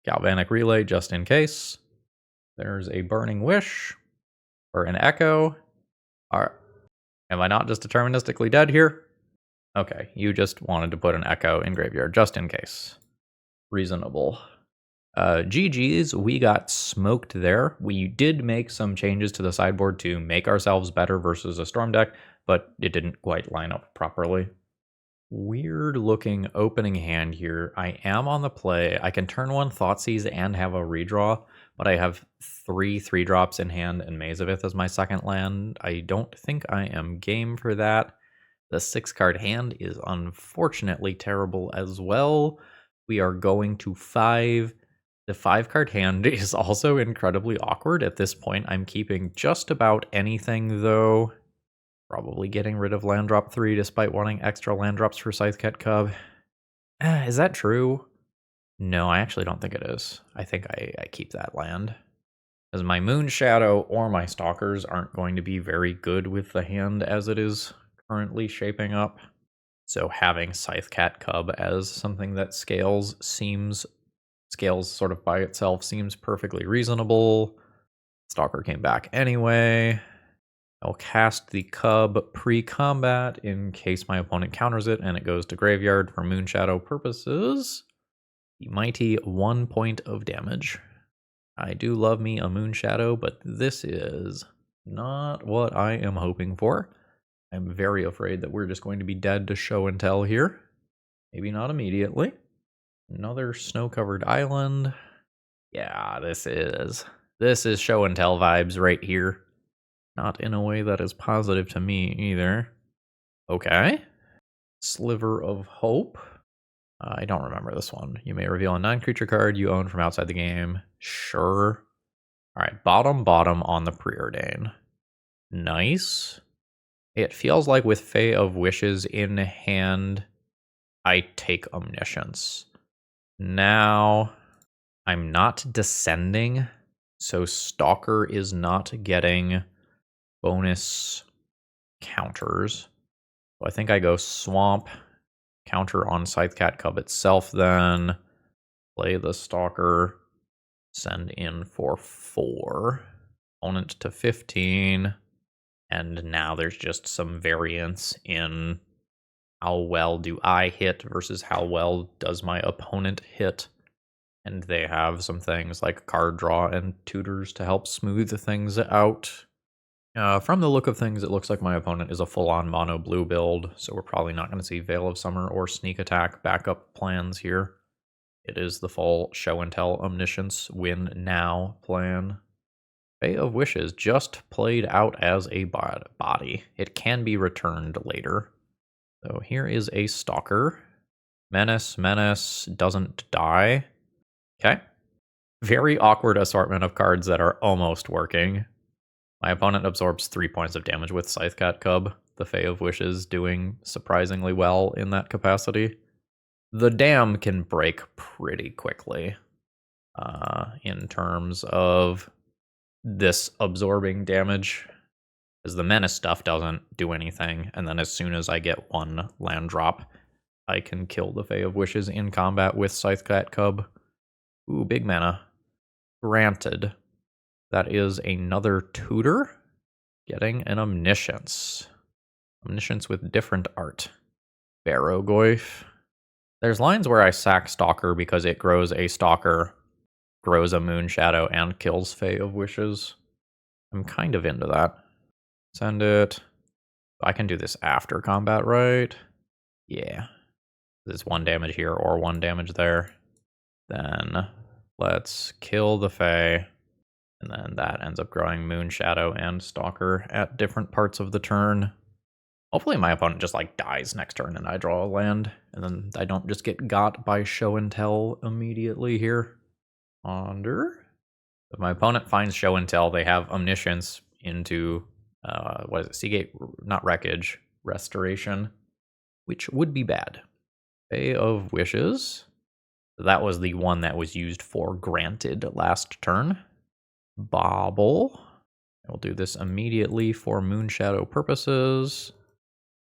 Galvanic Relay just in case. There's a Burning Wish. Or an Echo. Am I not just deterministically dead here? Okay, you just wanted to put an Echo in graveyard just in case. Reasonable. GG's, we got smoked there. We did make some changes to the sideboard to make ourselves better versus a Storm deck, but it didn't quite line up properly. Weird looking opening hand here. I am on the play. I can turn 1 Thoughtseize and have a redraw, but I have 3 3-drops in hand and Maze of Ith as my second land. I don't think I am game for that. The 6-card hand is unfortunately terrible as well. We are going to 5. The 5-card hand is also incredibly awkward. At this point, I'm keeping just about anything, though. Probably getting rid of land drop 3 despite wanting extra land drops for Scythecat Cub. Is that true? No, I actually don't think it is. I think I keep that land. As my Moonshadow or my Stalkers aren't going to be very good with the hand as it is currently shaping up. So having Scythecat Cub as something that scales sort of by itself seems perfectly reasonable. Stalker came back anyway. I'll cast the Cub pre-combat in case my opponent counters it and it goes to graveyard for Moonshadow purposes. The mighty 1 point of damage. I do love me a Moonshadow, but this is not what I am hoping for. I'm very afraid that we're just going to be dead to show and tell here. Maybe not immediately. Another snow-covered island. Yeah, this is show and tell vibes right here. Not in a way that is positive to me either. Okay. Sliver of Hope. I don't remember this one. You may reveal a 9-creature card you own from outside the game. Sure. Alright, bottom on the Preordain. Nice. It feels like with Fae of Wishes in hand, I take Omniscience. Now, I'm not descending, so Stalker is not getting bonus counters. So I think I go Swamp, counter on Scythecat Cub itself then, play the Stalker. Send in for 4. Opponent to 15. And now there's just some variance in how well do I hit versus how well does my opponent hit. And they have some things like card draw and tutors to help smooth things out. From the look of things, it looks like my opponent is a full-on mono blue build, so we're probably not going to see Veil of Summer or Sneak Attack backup plans here. It is the full Show and Tell Omniscience win now plan. Bay of Wishes just played out as a body. It can be returned later. So here is a Stalker. Menace doesn't die. Okay. Very awkward assortment of cards that are almost working. My opponent absorbs 3 points of damage with Scythecat Cub. The Fae of Wishes doing surprisingly well in that capacity. The dam can break pretty quickly in terms of this absorbing damage, because the Menace stuff doesn't do anything, and then as soon as I get 1 land drop, I can kill the Fae of Wishes in combat with Scythecat Cub. Ooh, big mana. Granted. That is another tutor. Getting an Omniscience. Omniscience with different art. Barrowgoyf. There's lines where I sack Stalker because it grows a Stalker, grows a Moonshadow, and kills Fae of Wishes. I'm kind of into that. Send it. I can do this after combat, right? Yeah. There's 1 damage here or 1 damage there. Then let's kill the Fae. And then that ends up growing Moonshadow and Stalker at different parts of the turn. Hopefully my opponent just like dies next turn and I draw a land. And then I don't just get got by Show and Tell immediately here. Ponder. If my opponent finds Show and Tell, they have Omniscience into, what is it, Seagate, not Wreckage, Restoration, which would be bad. Bay of Wishes. That was the one that was used for Granted last turn. Bobble. We'll do this immediately for Moonshadow purposes.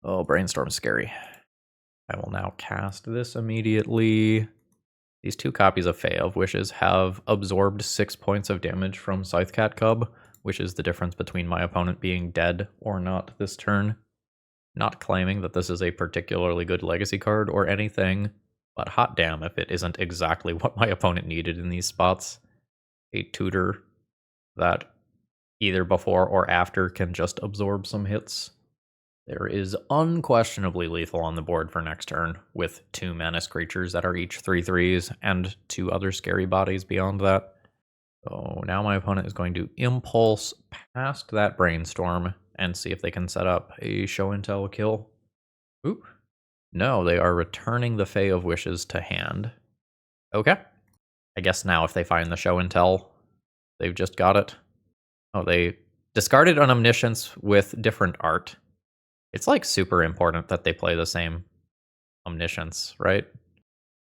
Oh, Brainstorm's scary. I will now cast this immediately. These 2 copies of Fae of Wishes have absorbed 6 points of damage from Scythecat Cub, which is the difference between my opponent being dead or not this turn. Not claiming that this is a particularly good legacy card or anything, but hot damn if it isn't exactly what my opponent needed in these spots. A tutor that either before or after can just absorb some hits. There is unquestionably lethal on the board for next turn, with 2 Menace creatures that are each 3/3s, and 2 other scary bodies beyond that. So now my opponent is going to impulse past that Brainstorm and see if they can set up a Show and Tell kill. Oop. No, they are returning the Fae of Wishes to hand. Okay. I guess now if they find the Show and Tell, they've just got it. Oh, they discarded an Omniscience with different art. It's like super important that they play the same Omniscience, right?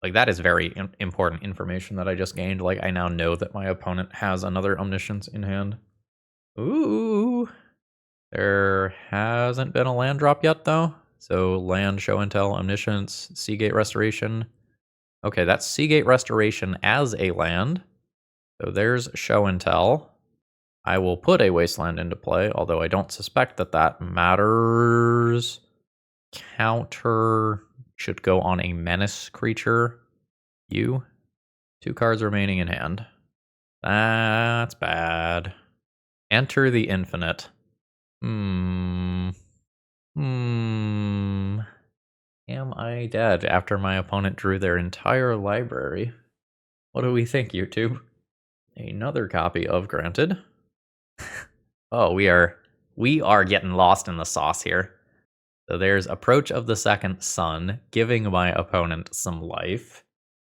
Like that is very important information that I just gained. Like I now know that my opponent has another Omniscience in hand. Ooh. There hasn't been a land drop yet though. So land, Show and Tell, Omniscience, Seagate Restoration. Okay, that's Seagate Restoration as a land. So there's Show and Tell. I will put a Wasteland into play, although I don't suspect that that matters. Counter should go on a Menace creature. 2 cards remaining in hand. That's bad. Enter the Infinite. Am I dead after my opponent drew their entire library? What do we think, YouTube? Another copy of Granted. Oh, we are getting lost in the sauce here. So there's Approach of the Second Sun, giving my opponent some life.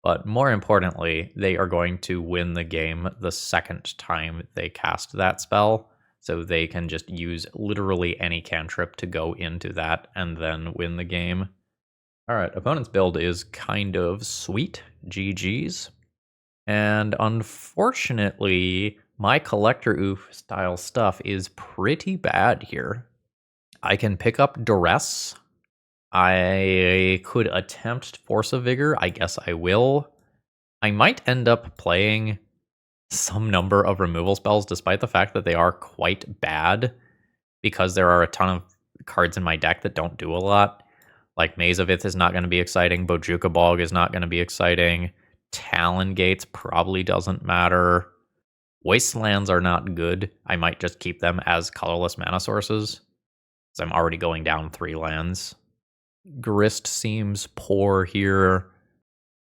But more importantly, they are going to win the game the second time they cast that spell. So they can just use literally any cantrip to go into that and then win the game. Alright, opponent's build is kind of sweet. GG's. And unfortunately, my Collector Oof style stuff is pretty bad here. I can pick up Duress. I could attempt Force of Vigor. I guess I will. I might end up playing some number of removal spells, despite the fact that they are quite bad, because there are a ton of cards in my deck that don't do a lot. Like Maze of Ith is not going to be exciting. Bojuka Bog is not going to be exciting. Talon Gates probably doesn't matter. Wastelands are not good. I might just keep them as colorless mana sources, because I'm already going down 3 lands. Grist seems poor here.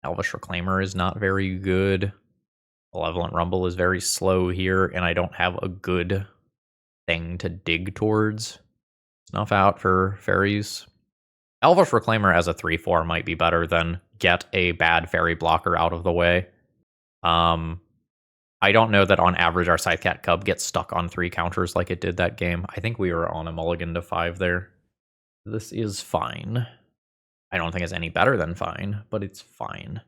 Elvish Reclaimer is not very good. Malevolent Rumble is very slow here, and I don't have a good thing to dig towards. Snuff out for fairies. Elvish Reclaimer as a 3/4 might be better than get a bad fairy blocker out of the way. I don't know that on average our Scythecat Cub gets stuck on 3 counters like it did that game. I think we were on a mulligan to 5 there. This is fine. I don't think it's any better than fine, but it's fine.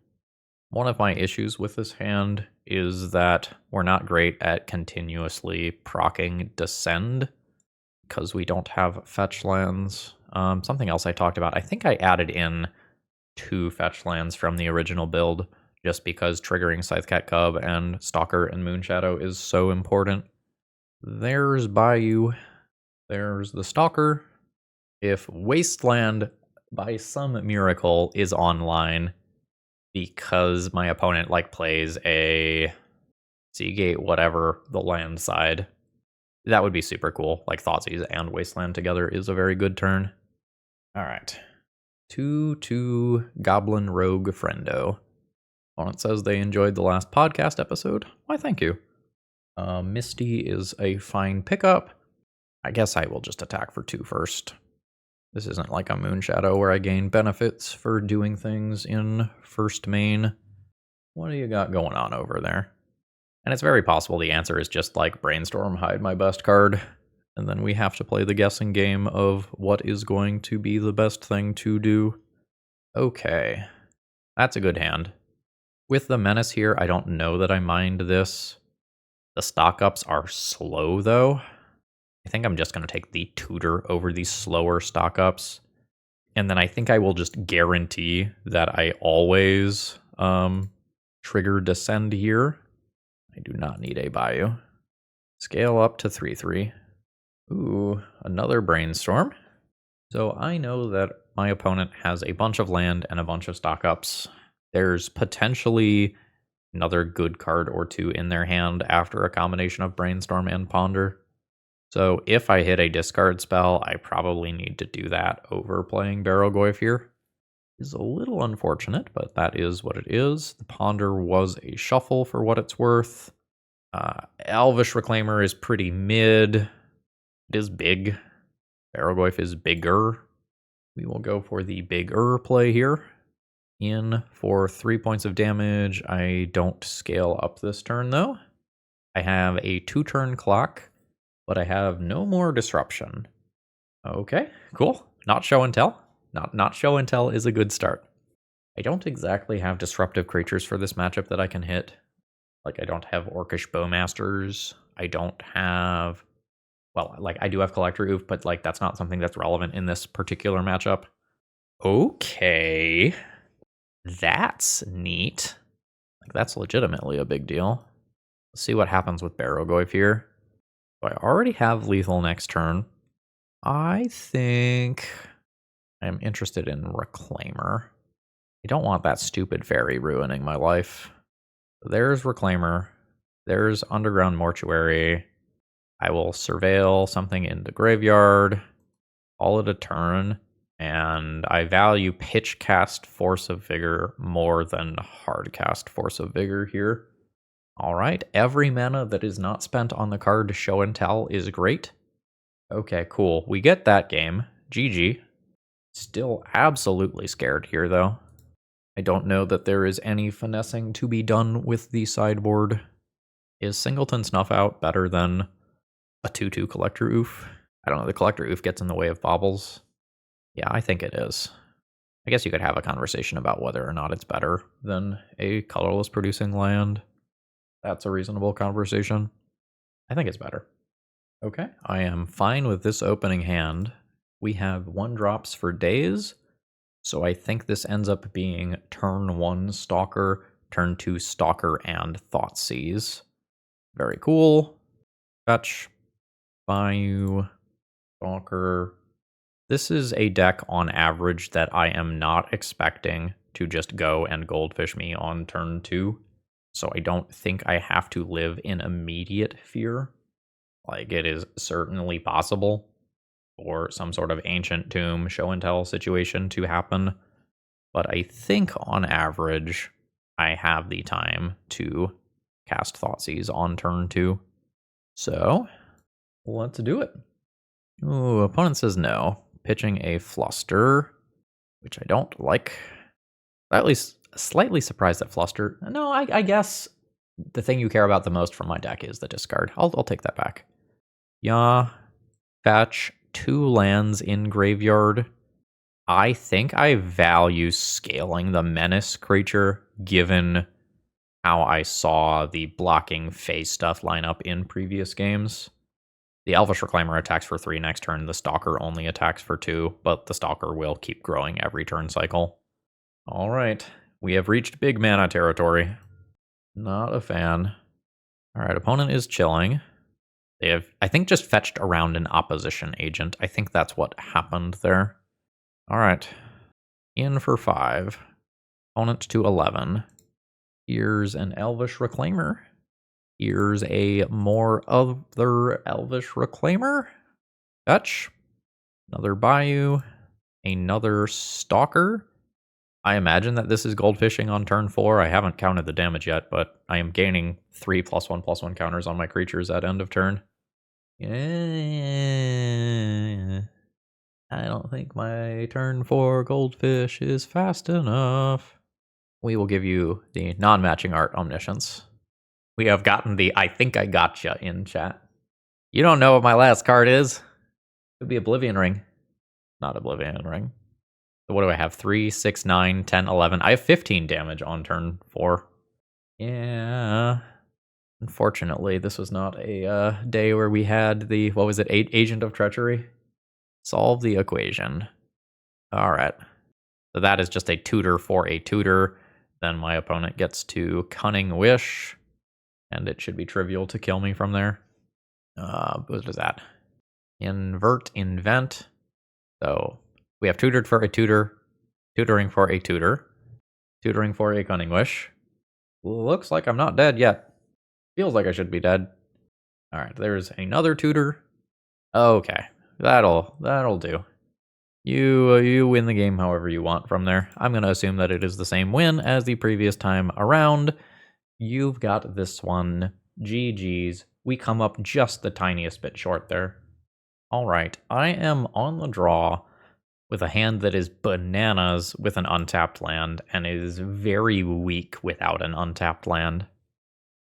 One of my issues with this hand is that we're not great at continuously proccing Descend, because we don't have fetch lands. Something else I talked about, I think I added in 2 fetch lands from the original build, just because triggering Scythecat Cub and Stalker and Moonshadow is so important. There's Bayou. There's the Stalker. If Wasteland, by some miracle, is online, because my opponent plays a Seagate, whatever, the land side, that would be super cool. Like Thoughtseize and Wasteland together is a very good turn. Alright. 2/2 Goblin Rogue Friendo. Opponent says they enjoyed the last podcast episode. Why, thank you. Misty is a fine pickup. I guess I will just attack for 2 first. This isn't like a Moonshadow where I gain benefits for doing things in first main. What do you got going on over there? And it's very possible the answer is just Brainstorm, hide my best card, and then we have to play the guessing game of what is going to be the best thing to do. Okay, that's a good hand. With the Menace here, I don't know that I mind this. The stock-ups are slow, though. I think I'm just going to take the Tutor over these slower stock-ups. And then I think I will just guarantee that I always trigger Descend here. I do not need a Bayou. Scale up to 3/3. Ooh, another Brainstorm. So I know that my opponent has a bunch of land and a bunch of stock-ups. There's potentially another good card or 2 in their hand after a combination of Brainstorm and Ponder. So if I hit a discard spell, I probably need to do that over playing Barrowgoyf here. Is a little unfortunate, but that is what it is. The Ponder was a shuffle for what it's worth. Elvish Reclaimer is pretty mid. It is big. Barrowgoyf is bigger. We will go for the bigger play here. In for 3 points of damage. I don't scale up this turn, though. I have a 2-turn clock, but I have no more disruption. Okay, cool. Not show and tell. Not show and tell is a good start. I don't exactly have disruptive creatures for this matchup that I can hit. I don't have Orcish Bowmasters. I don't have... Well, I do have Collector Oof, but that's not something that's relevant in this particular matchup. Okay. That's neat. That's legitimately a big deal. Let's see what happens with Barrowgoyf here. So I already have lethal next turn. I think I'm interested in Reclaimer. I don't want that stupid fairy ruining my life. There's Reclaimer. There's Underground Mortuary. I will surveil something in the graveyard. Call it a turn. And I value pitch cast Force of Vigor more than hard cast Force of Vigor here. Alright, every mana that is not spent on the card Show and Tell is great. Okay, cool. We get that game. GG. Still absolutely scared here, though. I don't know that there is any finessing to be done with the sideboard. Is Singleton Snuff Out better than a 2/2 Collector Oof? I don't know, the Collector Oof gets in the way of baubles. Yeah, I think it is. I guess you could have a conversation about whether or not it's better than a colorless producing land. That's a reasonable conversation. I think it's better. Okay, I am fine with this opening hand. We have 1-drops for days, so I think this ends up being turn 1 Stalker, turn 2 Stalker, and Thoughtseize. Very cool. Fetch. Bayou. Stalker. This is a deck on average that I am not expecting to just go and goldfish me on turn 2. So I don't think I have to live in immediate fear. Like, it is certainly possible for some sort of ancient tomb show and tell situation to happen. But I think on average, I have the time to cast Thoughtseize on turn 2. So, let's do it. Ooh, opponent says no. Pitching a Fluster, which I don't like. At least slightly surprised at Fluster. No, I guess the thing you care about the most from my deck is the discard. I'll take that back. Yeah. Fetch 2 lands in graveyard. I think I value scaling the Menace creature, given how I saw the blocking phase stuff line up in previous games. The Elvish Reclaimer attacks for 3 next turn, the Stalker only attacks for 2, but the Stalker will keep growing every turn cycle. Alright, we have reached big mana territory. Not a fan. Alright, opponent is chilling. They have, I think, just fetched around an opposition agent. I think that's what happened there. Alright, in for 5. Opponent to 11. Here's an Elvish Reclaimer. Here's a more other Elvish Reclaimer. Fetch. Another Bayou. Another Stalker. I imagine that this is goldfishing on turn 4. I haven't counted the damage yet, but I am gaining 3 +1/+1 counters on my creatures at end of turn. Yeah. I don't think my turn 4 goldfish is fast enough. We will give you the non-matching art Omniscience. We have gotten the I think I gotcha in chat. You don't know what my last card is. Could be Oblivion Ring. Not Oblivion Ring. So what do I have? 3, 6, 9, 10, 11. I have 15 damage on turn 4. Yeah. Unfortunately, this was not a day where we had the, what was it, Agent of Treachery? Solve the equation. Alright. So that is just a tutor for a tutor. Then my opponent gets to Cunning Wish. And it should be trivial to kill me from there. What is that? Invert, invent. So we have tutored for a tutor, tutoring for a tutor, tutoring for a Cunning Wish. Looks like I'm not dead yet. Feels like I should be dead. Alright, there's another tutor. Okay, that'll do. You win the game however you want from there. I'm going to assume that it is the same win as the previous time around. You've got this one. GG's. We come up just the tiniest bit short there. Alright, I am on the draw with a hand that is bananas with an untapped land and is very weak without an untapped land.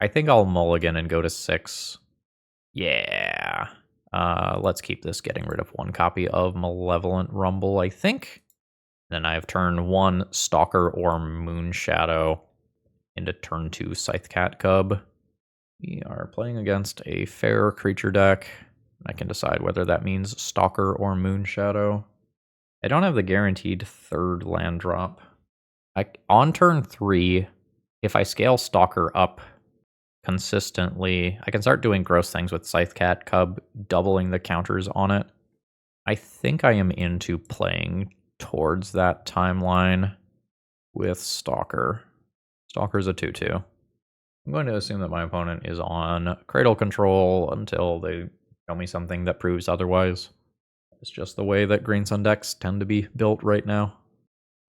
I think I'll mulligan and go to 6. Yeah. Let's keep this getting rid of 1 copy of Malevolent Rumble, I think. Then I have turn 1 Stalker or Moonshadow into turn 2 Scythecat Cub. We are playing against a fair creature deck. I can decide whether that means Stalker or Moonshadow. I don't have the guaranteed 3rd land drop. On turn 3, if I scale Stalker up consistently, I can start doing gross things with Scythecat Cub, doubling the counters on it. I think I am into playing towards that timeline with Stalker. Stalker's a 2/2. I'm going to assume that my opponent is on Cradle Control until they tell me something that proves otherwise. It's just the way that Green Sun decks tend to be built right now.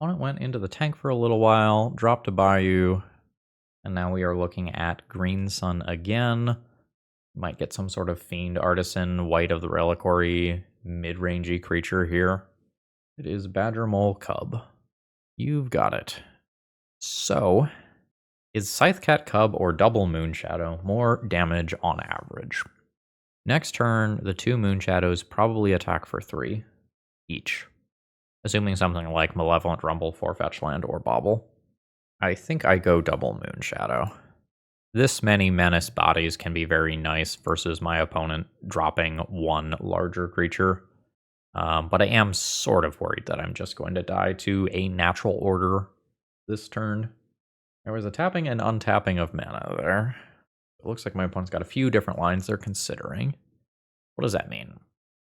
Opponent went into the tank for a little while, dropped a Bayou, and now we are looking at Green Sun again. Might get some sort of Fiend Artisan, White of the Reliquary, mid-rangey creature here. It is Badger Mole Cub. You've got it. So, is Scythecat Cub or double Moonshadow more damage on average? Next turn, the 2 Moonshadows probably attack for 3 each, assuming something like Malevolent Rumble, 4-fetch land, or Bauble. I think I go double Moonshadow. This many Menace bodies can be very nice versus my opponent dropping 1 larger creature. But I am sort of worried that I'm just going to die to a natural order this turn. There was a tapping and untapping of mana there. It looks like my opponent's got a few different lines they're considering. What does that mean?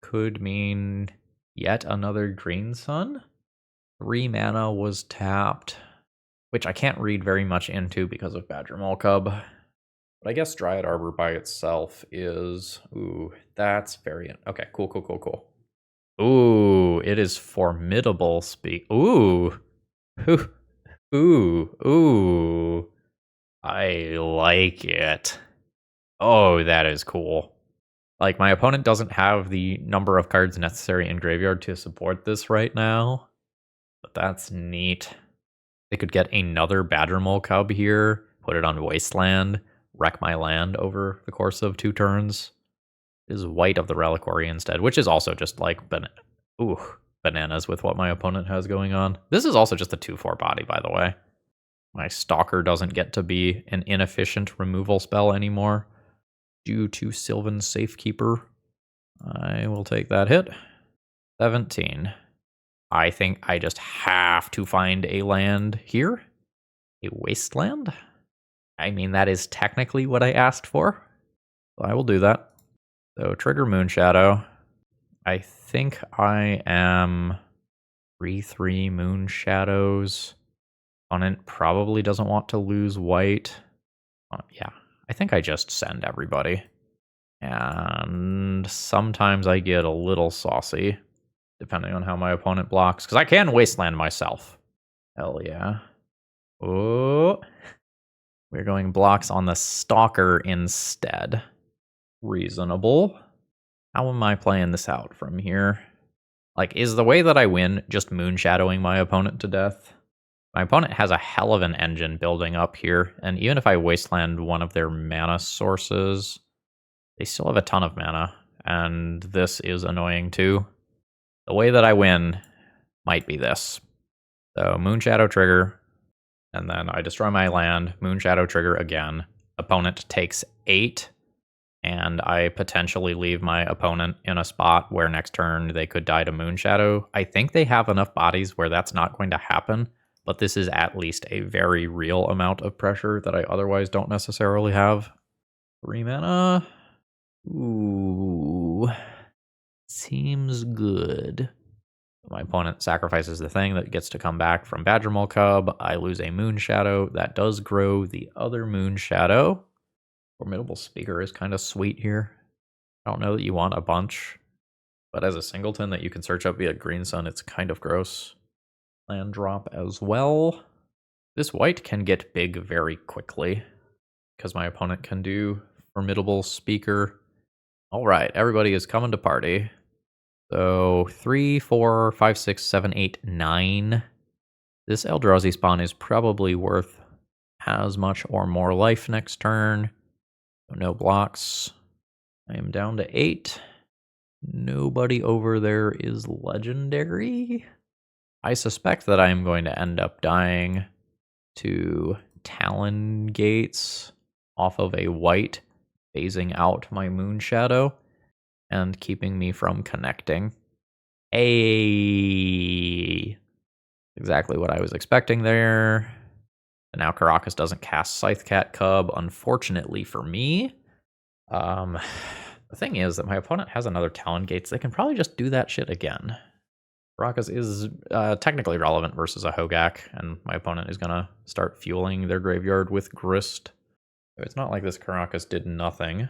Could mean yet another green sun? 3 mana was tapped, which I can't read very much into because of Badger Mole Cub. But I guess Dryad Arbor by itself is... Ooh, that's very... Okay, cool. Ooh, it is formidable speak. Ooh. Ooh. I like it. Oh, that is cool. Like, my opponent doesn't have the number of cards necessary in graveyard to support this right now. But that's neat. They could get another Badger Mole Cub here, put it on Wasteland, wreck my land over the course of 2 turns. It is white of the Reliquary instead, which is also just like bananas with what my opponent has going on. This is also just a 2/4 body, by the way. My Stalker doesn't get to be an inefficient removal spell anymore due to Sylvan Safekeeper. I will take that hit. 17. I think I just have to find a land here. A wasteland? I mean, that is technically what I asked for. So I will do that. So trigger Moonshadow. I think I am 3/3 Moonshadows. Opponent probably doesn't want to lose white. Yeah, I think I just send everybody. And sometimes I get a little saucy, depending on how my opponent blocks, because I can wasteland myself. Hell yeah. Oh, we're going blocks on the Stalker instead. Reasonable. How am I playing this out from here? Like, is the way that I win just moonshadowing my opponent to death? My opponent has a hell of an engine building up here, and even if I wasteland one of their mana sources, they still have a ton of mana, and this is annoying too. The way that I win might be this. So Moonshadow trigger, and then I destroy my land, Moonshadow trigger again. Opponent takes 8, and I potentially leave my opponent in a spot where next turn they could die to Moonshadow. I think they have enough bodies where that's not going to happen, but this is at least a very real amount of pressure that I otherwise don't necessarily have. 3 mana. Ooh. Seems good. My opponent sacrifices the thing that gets to come back from Badger Mole Cub. I lose a Moonshadow. That does grow the other Moonshadow. Formidable Speaker is kind of sweet here. I don't know that you want a bunch, but as a singleton that you can search up via Green Sun, it's kind of gross. Land drop as well. This white can get big very quickly because my opponent can do Formidable Speaker. All right, everybody is coming to party. So 3, 4, 5, 6, 7, 8, 9. This Eldrazi spawn is probably worth as much or more life next turn. No blocks. I am down to 8. Nobody over there is legendary. I suspect that I am going to end up dying to Talon Gates off of a white, phasing out my Moonshadow and keeping me from connecting. Exactly what I was expecting there. And now Karakas doesn't cast Scythecat Cub, unfortunately for me. The thing is that my opponent has another Talon Gates. They can probably just do that shit again. Karakas is technically relevant versus a Hogak, and my opponent is going to start fueling their graveyard with Grist. So it's not like this Karakas did nothing.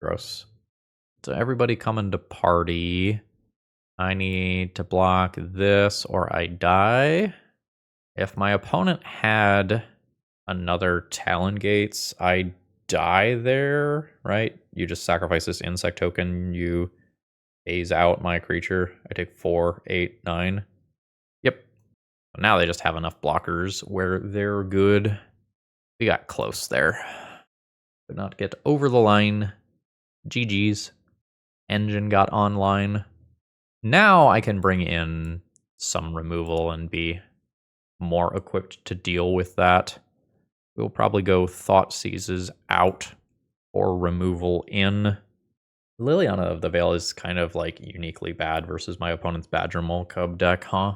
Gross. So everybody coming to party. I need to block this or I die. If my opponent had another Talon Gates, I die there, right? You just sacrifice this insect token, you phase out my creature. I take 4, 8, 9. Yep. Now they just have enough blockers where they're good. We got close there. Could not get over the line. GG's. Engine got online. Now I can bring in some removal and be more equipped to deal with that. We'll probably go Thought Seizes out or removal in. Liliana of the Veil is kind of like uniquely bad versus my opponent's Badger Mole Cub deck, huh?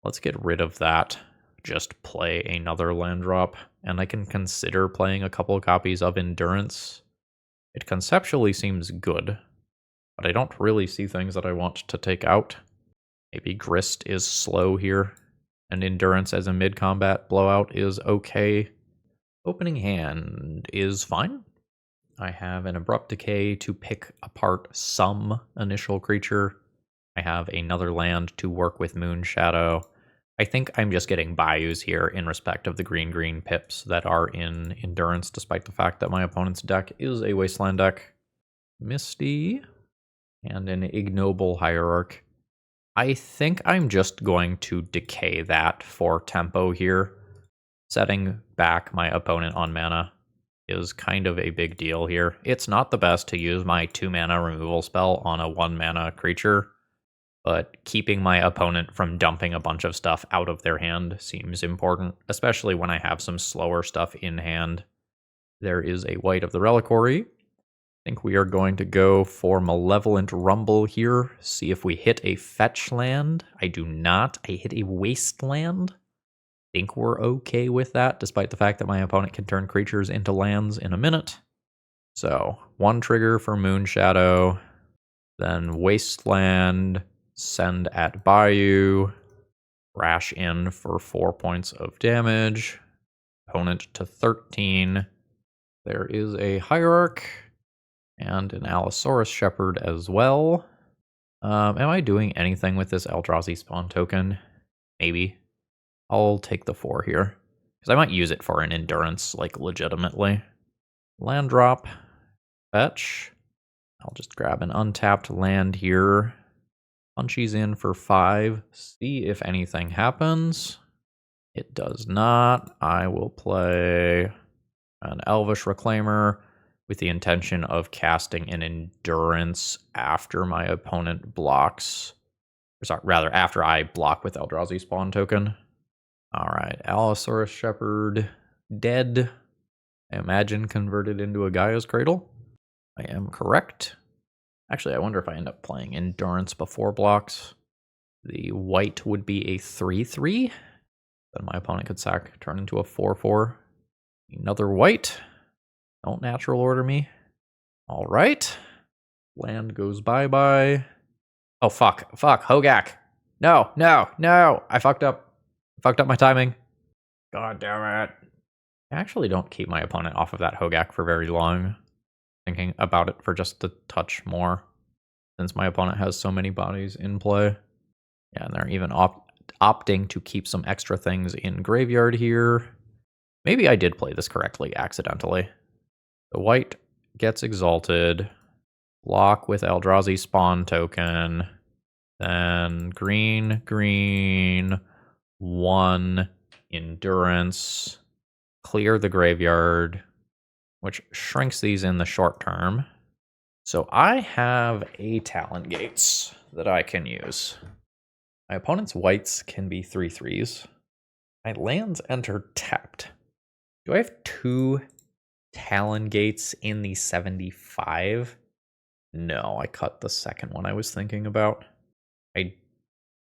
Let's get rid of that. just play another land drop, and I can consider playing a couple of copies of Endurance. It conceptually seems good, but I don't really see things that I want to take out. Maybe Grist is slow here, and Endurance as a mid-combat blowout is okay. Opening hand is fine. I have an Abrupt Decay to pick apart some initial creature. I have another land to work with Moonshadow. I think I'm just getting bayous here in respect of the green-green pips that are in Endurance, despite the fact that my opponent's deck is a Wasteland deck. Misty and an Ignoble Hierarch. I think I'm just going to decay that for tempo here. Setting back my opponent on mana is kind of a big deal here. It's not the best to use my 2-mana removal spell on a 1-mana creature, but keeping my opponent from dumping a bunch of stuff out of their hand seems important, especially when I have some slower stuff in hand. There is a White of the Reliquary. I think we are going to go for Malevolent Rumble here, see if we hit a fetch land. I do not. I hit a wasteland. I think we're okay with that, despite the fact that my opponent can turn creatures into lands in a minute. So, 1 trigger for Moonshadow, then Wasteland, send at Bayou, crash in for 4 points of damage, opponent to 13. There is a Hierarch, and an Allosaurus Shepherd as well. Am I doing anything with this Eldrazi Spawn token? Maybe. I'll take the 4 here, because I might use it for an Endurance, like, legitimately. Land drop. Fetch. I'll just grab an untapped land here. Punchies in for 5. See if anything happens. It does not. I will play an Elvish Reclaimer with the intention of casting an Endurance after my opponent blocks. Or sorry, rather, after I block with Eldrazi Spawn token. Alright, Allosaurus Shepherd dead. I imagine converted into a Gaia's Cradle. I am correct. Actually, I wonder if I end up playing Endurance before blocks. The white would be a 3/3. Then my opponent could turn into a 4/4. Another white. Don't natural order me. Alright. Land goes bye-bye. Oh, fuck. Fuck. Hogak. No, no, no. I fucked up. Fucked up my timing. God damn it. I actually don't keep my opponent off of that Hogak for very long. Thinking about it for just a touch more, since my opponent has so many bodies in play. Yeah, and they're even opting to keep some extra things in graveyard here. Maybe I did play this correctly accidentally. The white gets exalted. Block with Eldrazi Spawn token. Then green, green, 1 Endurance. Clear the graveyard, which shrinks these in the short term. So I have a Talon Gates that I can use. My opponent's whites can be 3/3s. My lands enter tapped. Do I have 2 Talon Gates in the 75? No, I cut the second one I was thinking about. I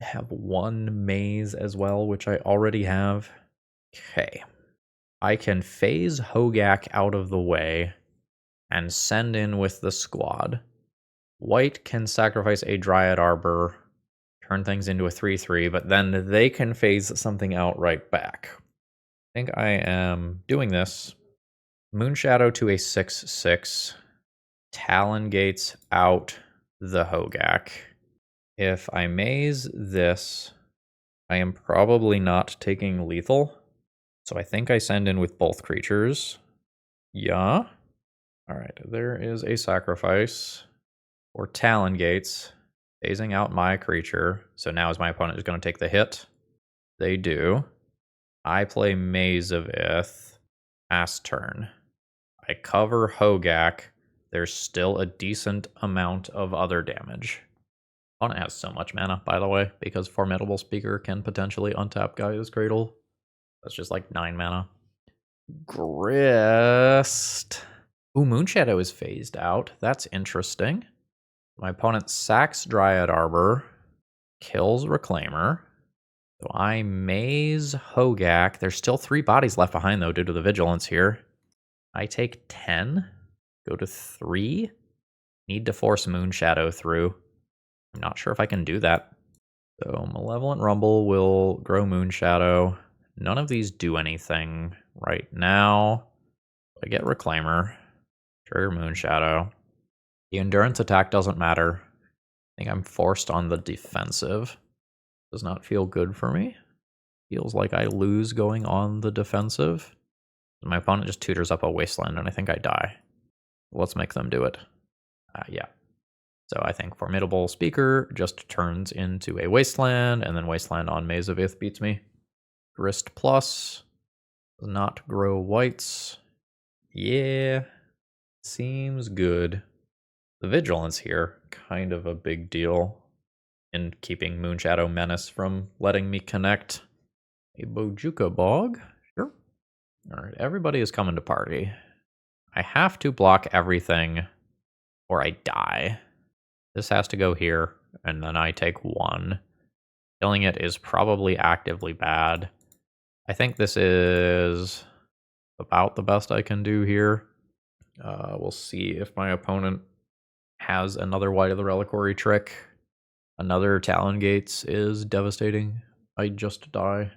have 1 Maze as well, which I already have. Okay. I can phase Hogak out of the way and send in with the squad. White can sacrifice a Dryad Arbor, turn things into a 3/3, but then they can phase something out right back. I think I am doing this. Moonshadow to a 6/6. Talon Gates out the Hogak. If I maze this, I am probably not taking lethal. So I think I send in with both creatures. Yeah. Alright, there is a sacrifice for Talon Gates, phasing out my creature. So now is my opponent is going to take the hit? They do. I play Maze of Ith. Pass turn. I cover Hogak. There's still a decent amount of other damage. Opponent has so much mana, by the way, because Formidable Speaker can potentially untap Gaia's Cradle. That's just like 9 mana. Grist. Ooh, Moonshadow is phased out. That's interesting. My opponent sacks Dryad Arbor, kills Reclaimer. So I maze Hogak. There's still 3 bodies left behind, though, due to the vigilance here. I take 10, go to 3. Need to force Moonshadow through. I'm not sure if I can do that. So Malevolent Rumble will grow Moonshadow. None of these do anything right now. I get Reclaimer. Trigger Moonshadow. The endurance attack doesn't matter. I think I'm forced on the defensive. Does not feel good for me. Feels like I lose going on the defensive. My opponent just tutors up a Wasteland and I think I die. Let's make them do it. Yeah. So I think Formidable Speaker just turns into a Wasteland, and then Wasteland on Maze of Ith beats me. Grist Plus does not grow whites. Yeah, seems good. The Vigilance here, kind of a big deal in keeping Moonshadow Menace from letting me connect. A Bojuka Bog, sure. Alright, everybody is coming to party. I have to block everything or I die. This has to go here, and then I take 1. Killing it is probably actively bad. I think this is about the best I can do here. We'll see if my opponent has another White of the Reliquary trick. Another Talon Gates is devastating. I just die.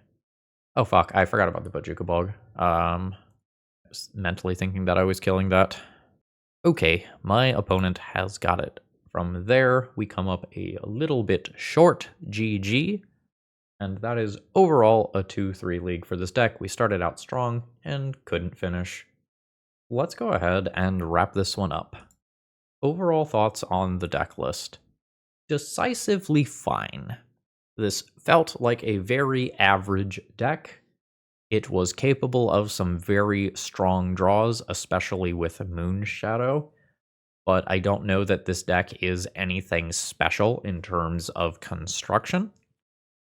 Oh fuck, I forgot about the Bojuka Bog. Just mentally thinking that I was killing that. Okay, my opponent has got it. From there, we come up a little bit short, GG, and that is overall a 2-3 league for this deck. We started out strong and couldn't finish. Let's go ahead and wrap this one up. Overall thoughts on the deck list. Decisively fine. This felt like a very average deck. It was capable of some very strong draws, especially with Moonshadow. But I don't know that this deck is anything special in terms of construction.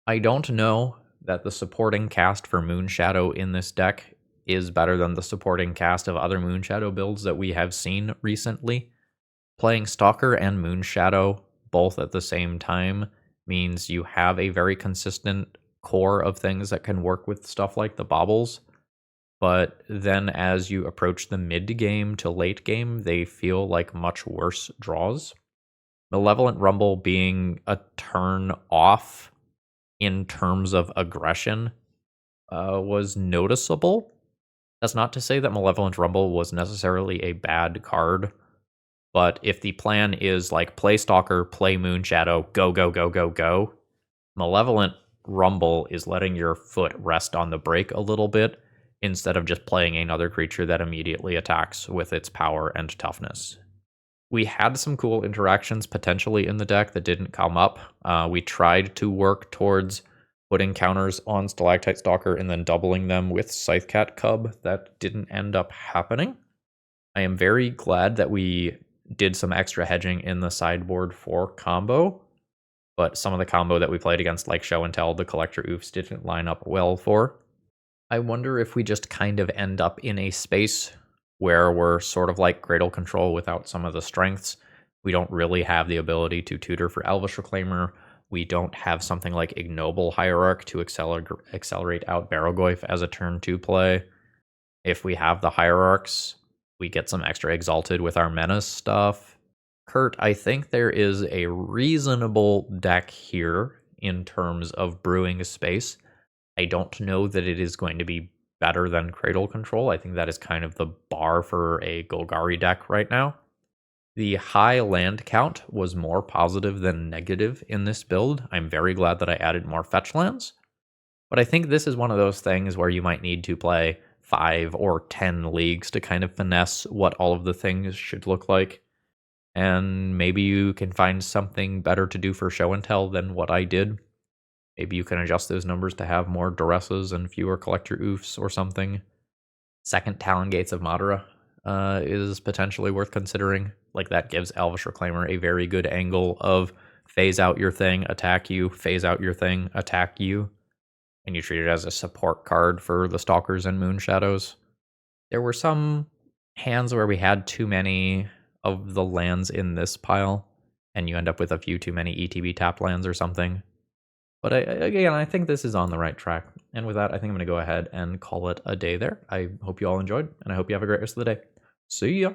I don't know that the supporting cast for Moonshadow in this deck is better than the supporting cast of other Moonshadow builds that we have seen recently. Playing Stalker and Moonshadow both at the same time means you have a very consistent core of things that can work with stuff like the baubles. But then as you approach the mid-game to late game, they feel like much worse draws. Malevolent Rumble being a turn off in terms of aggression was noticeable. That's not to say that Malevolent Rumble was necessarily a bad card, but if the plan is like play Stalker, play Moonshadow, go, go, go, go, go, Malevolent Rumble is letting your foot rest on the brake a little bit, instead of just playing another creature that immediately attacks with its power and toughness. We had some cool interactions potentially in the deck that didn't come up. We tried to work towards putting counters on Stalactite Stalker and then doubling them with Scythecat Cub. That didn't end up happening. I am very glad that we did some extra hedging in the sideboard for combo, but some of the combo that we played against, like Show and Tell, the Collector Oofs, didn't line up well for. I wonder if we just kind of end up in a space where we're sort of like Cradle Control without some of the strengths. We don't really have the ability to tutor for Elvish Reclaimer. We don't have something like Ignoble Hierarch to accelerate out Barrowgoyf as a turn 2 play. If we have the Hierarchs, we get some extra Exalted with our Menace stuff. Kurt, I think there is a reasonable deck here in terms of brewing space. I don't know that it is going to be better than Cradle Control. I think that is kind of the bar for a Golgari deck right now. The high land count was more positive than negative in this build. I'm very glad that I added more fetch lands. But I think this is one of those things where you might need to play 5 or 10 leagues to kind of finesse what all of the things should look like. And maybe you can find something better to do for Show and Tell than what I did. Maybe you can adjust those numbers to have more Duresses and fewer Collector Oofs or something. Second Talon Gates of Madara is potentially worth considering. Like, that gives Elvish Reclaimer a very good angle of phase out your thing, attack you, phase out your thing, attack you. And you treat it as a support card for the Stalkers and Moonshadows. There were some hands where we had too many of the lands in this pile, and you end up with a few too many ETB tap lands or something. But again, I think this is on the right track. And with that, I think I'm going to go ahead and call it a day there. I hope you all enjoyed, and I hope you have a great rest of the day. See ya!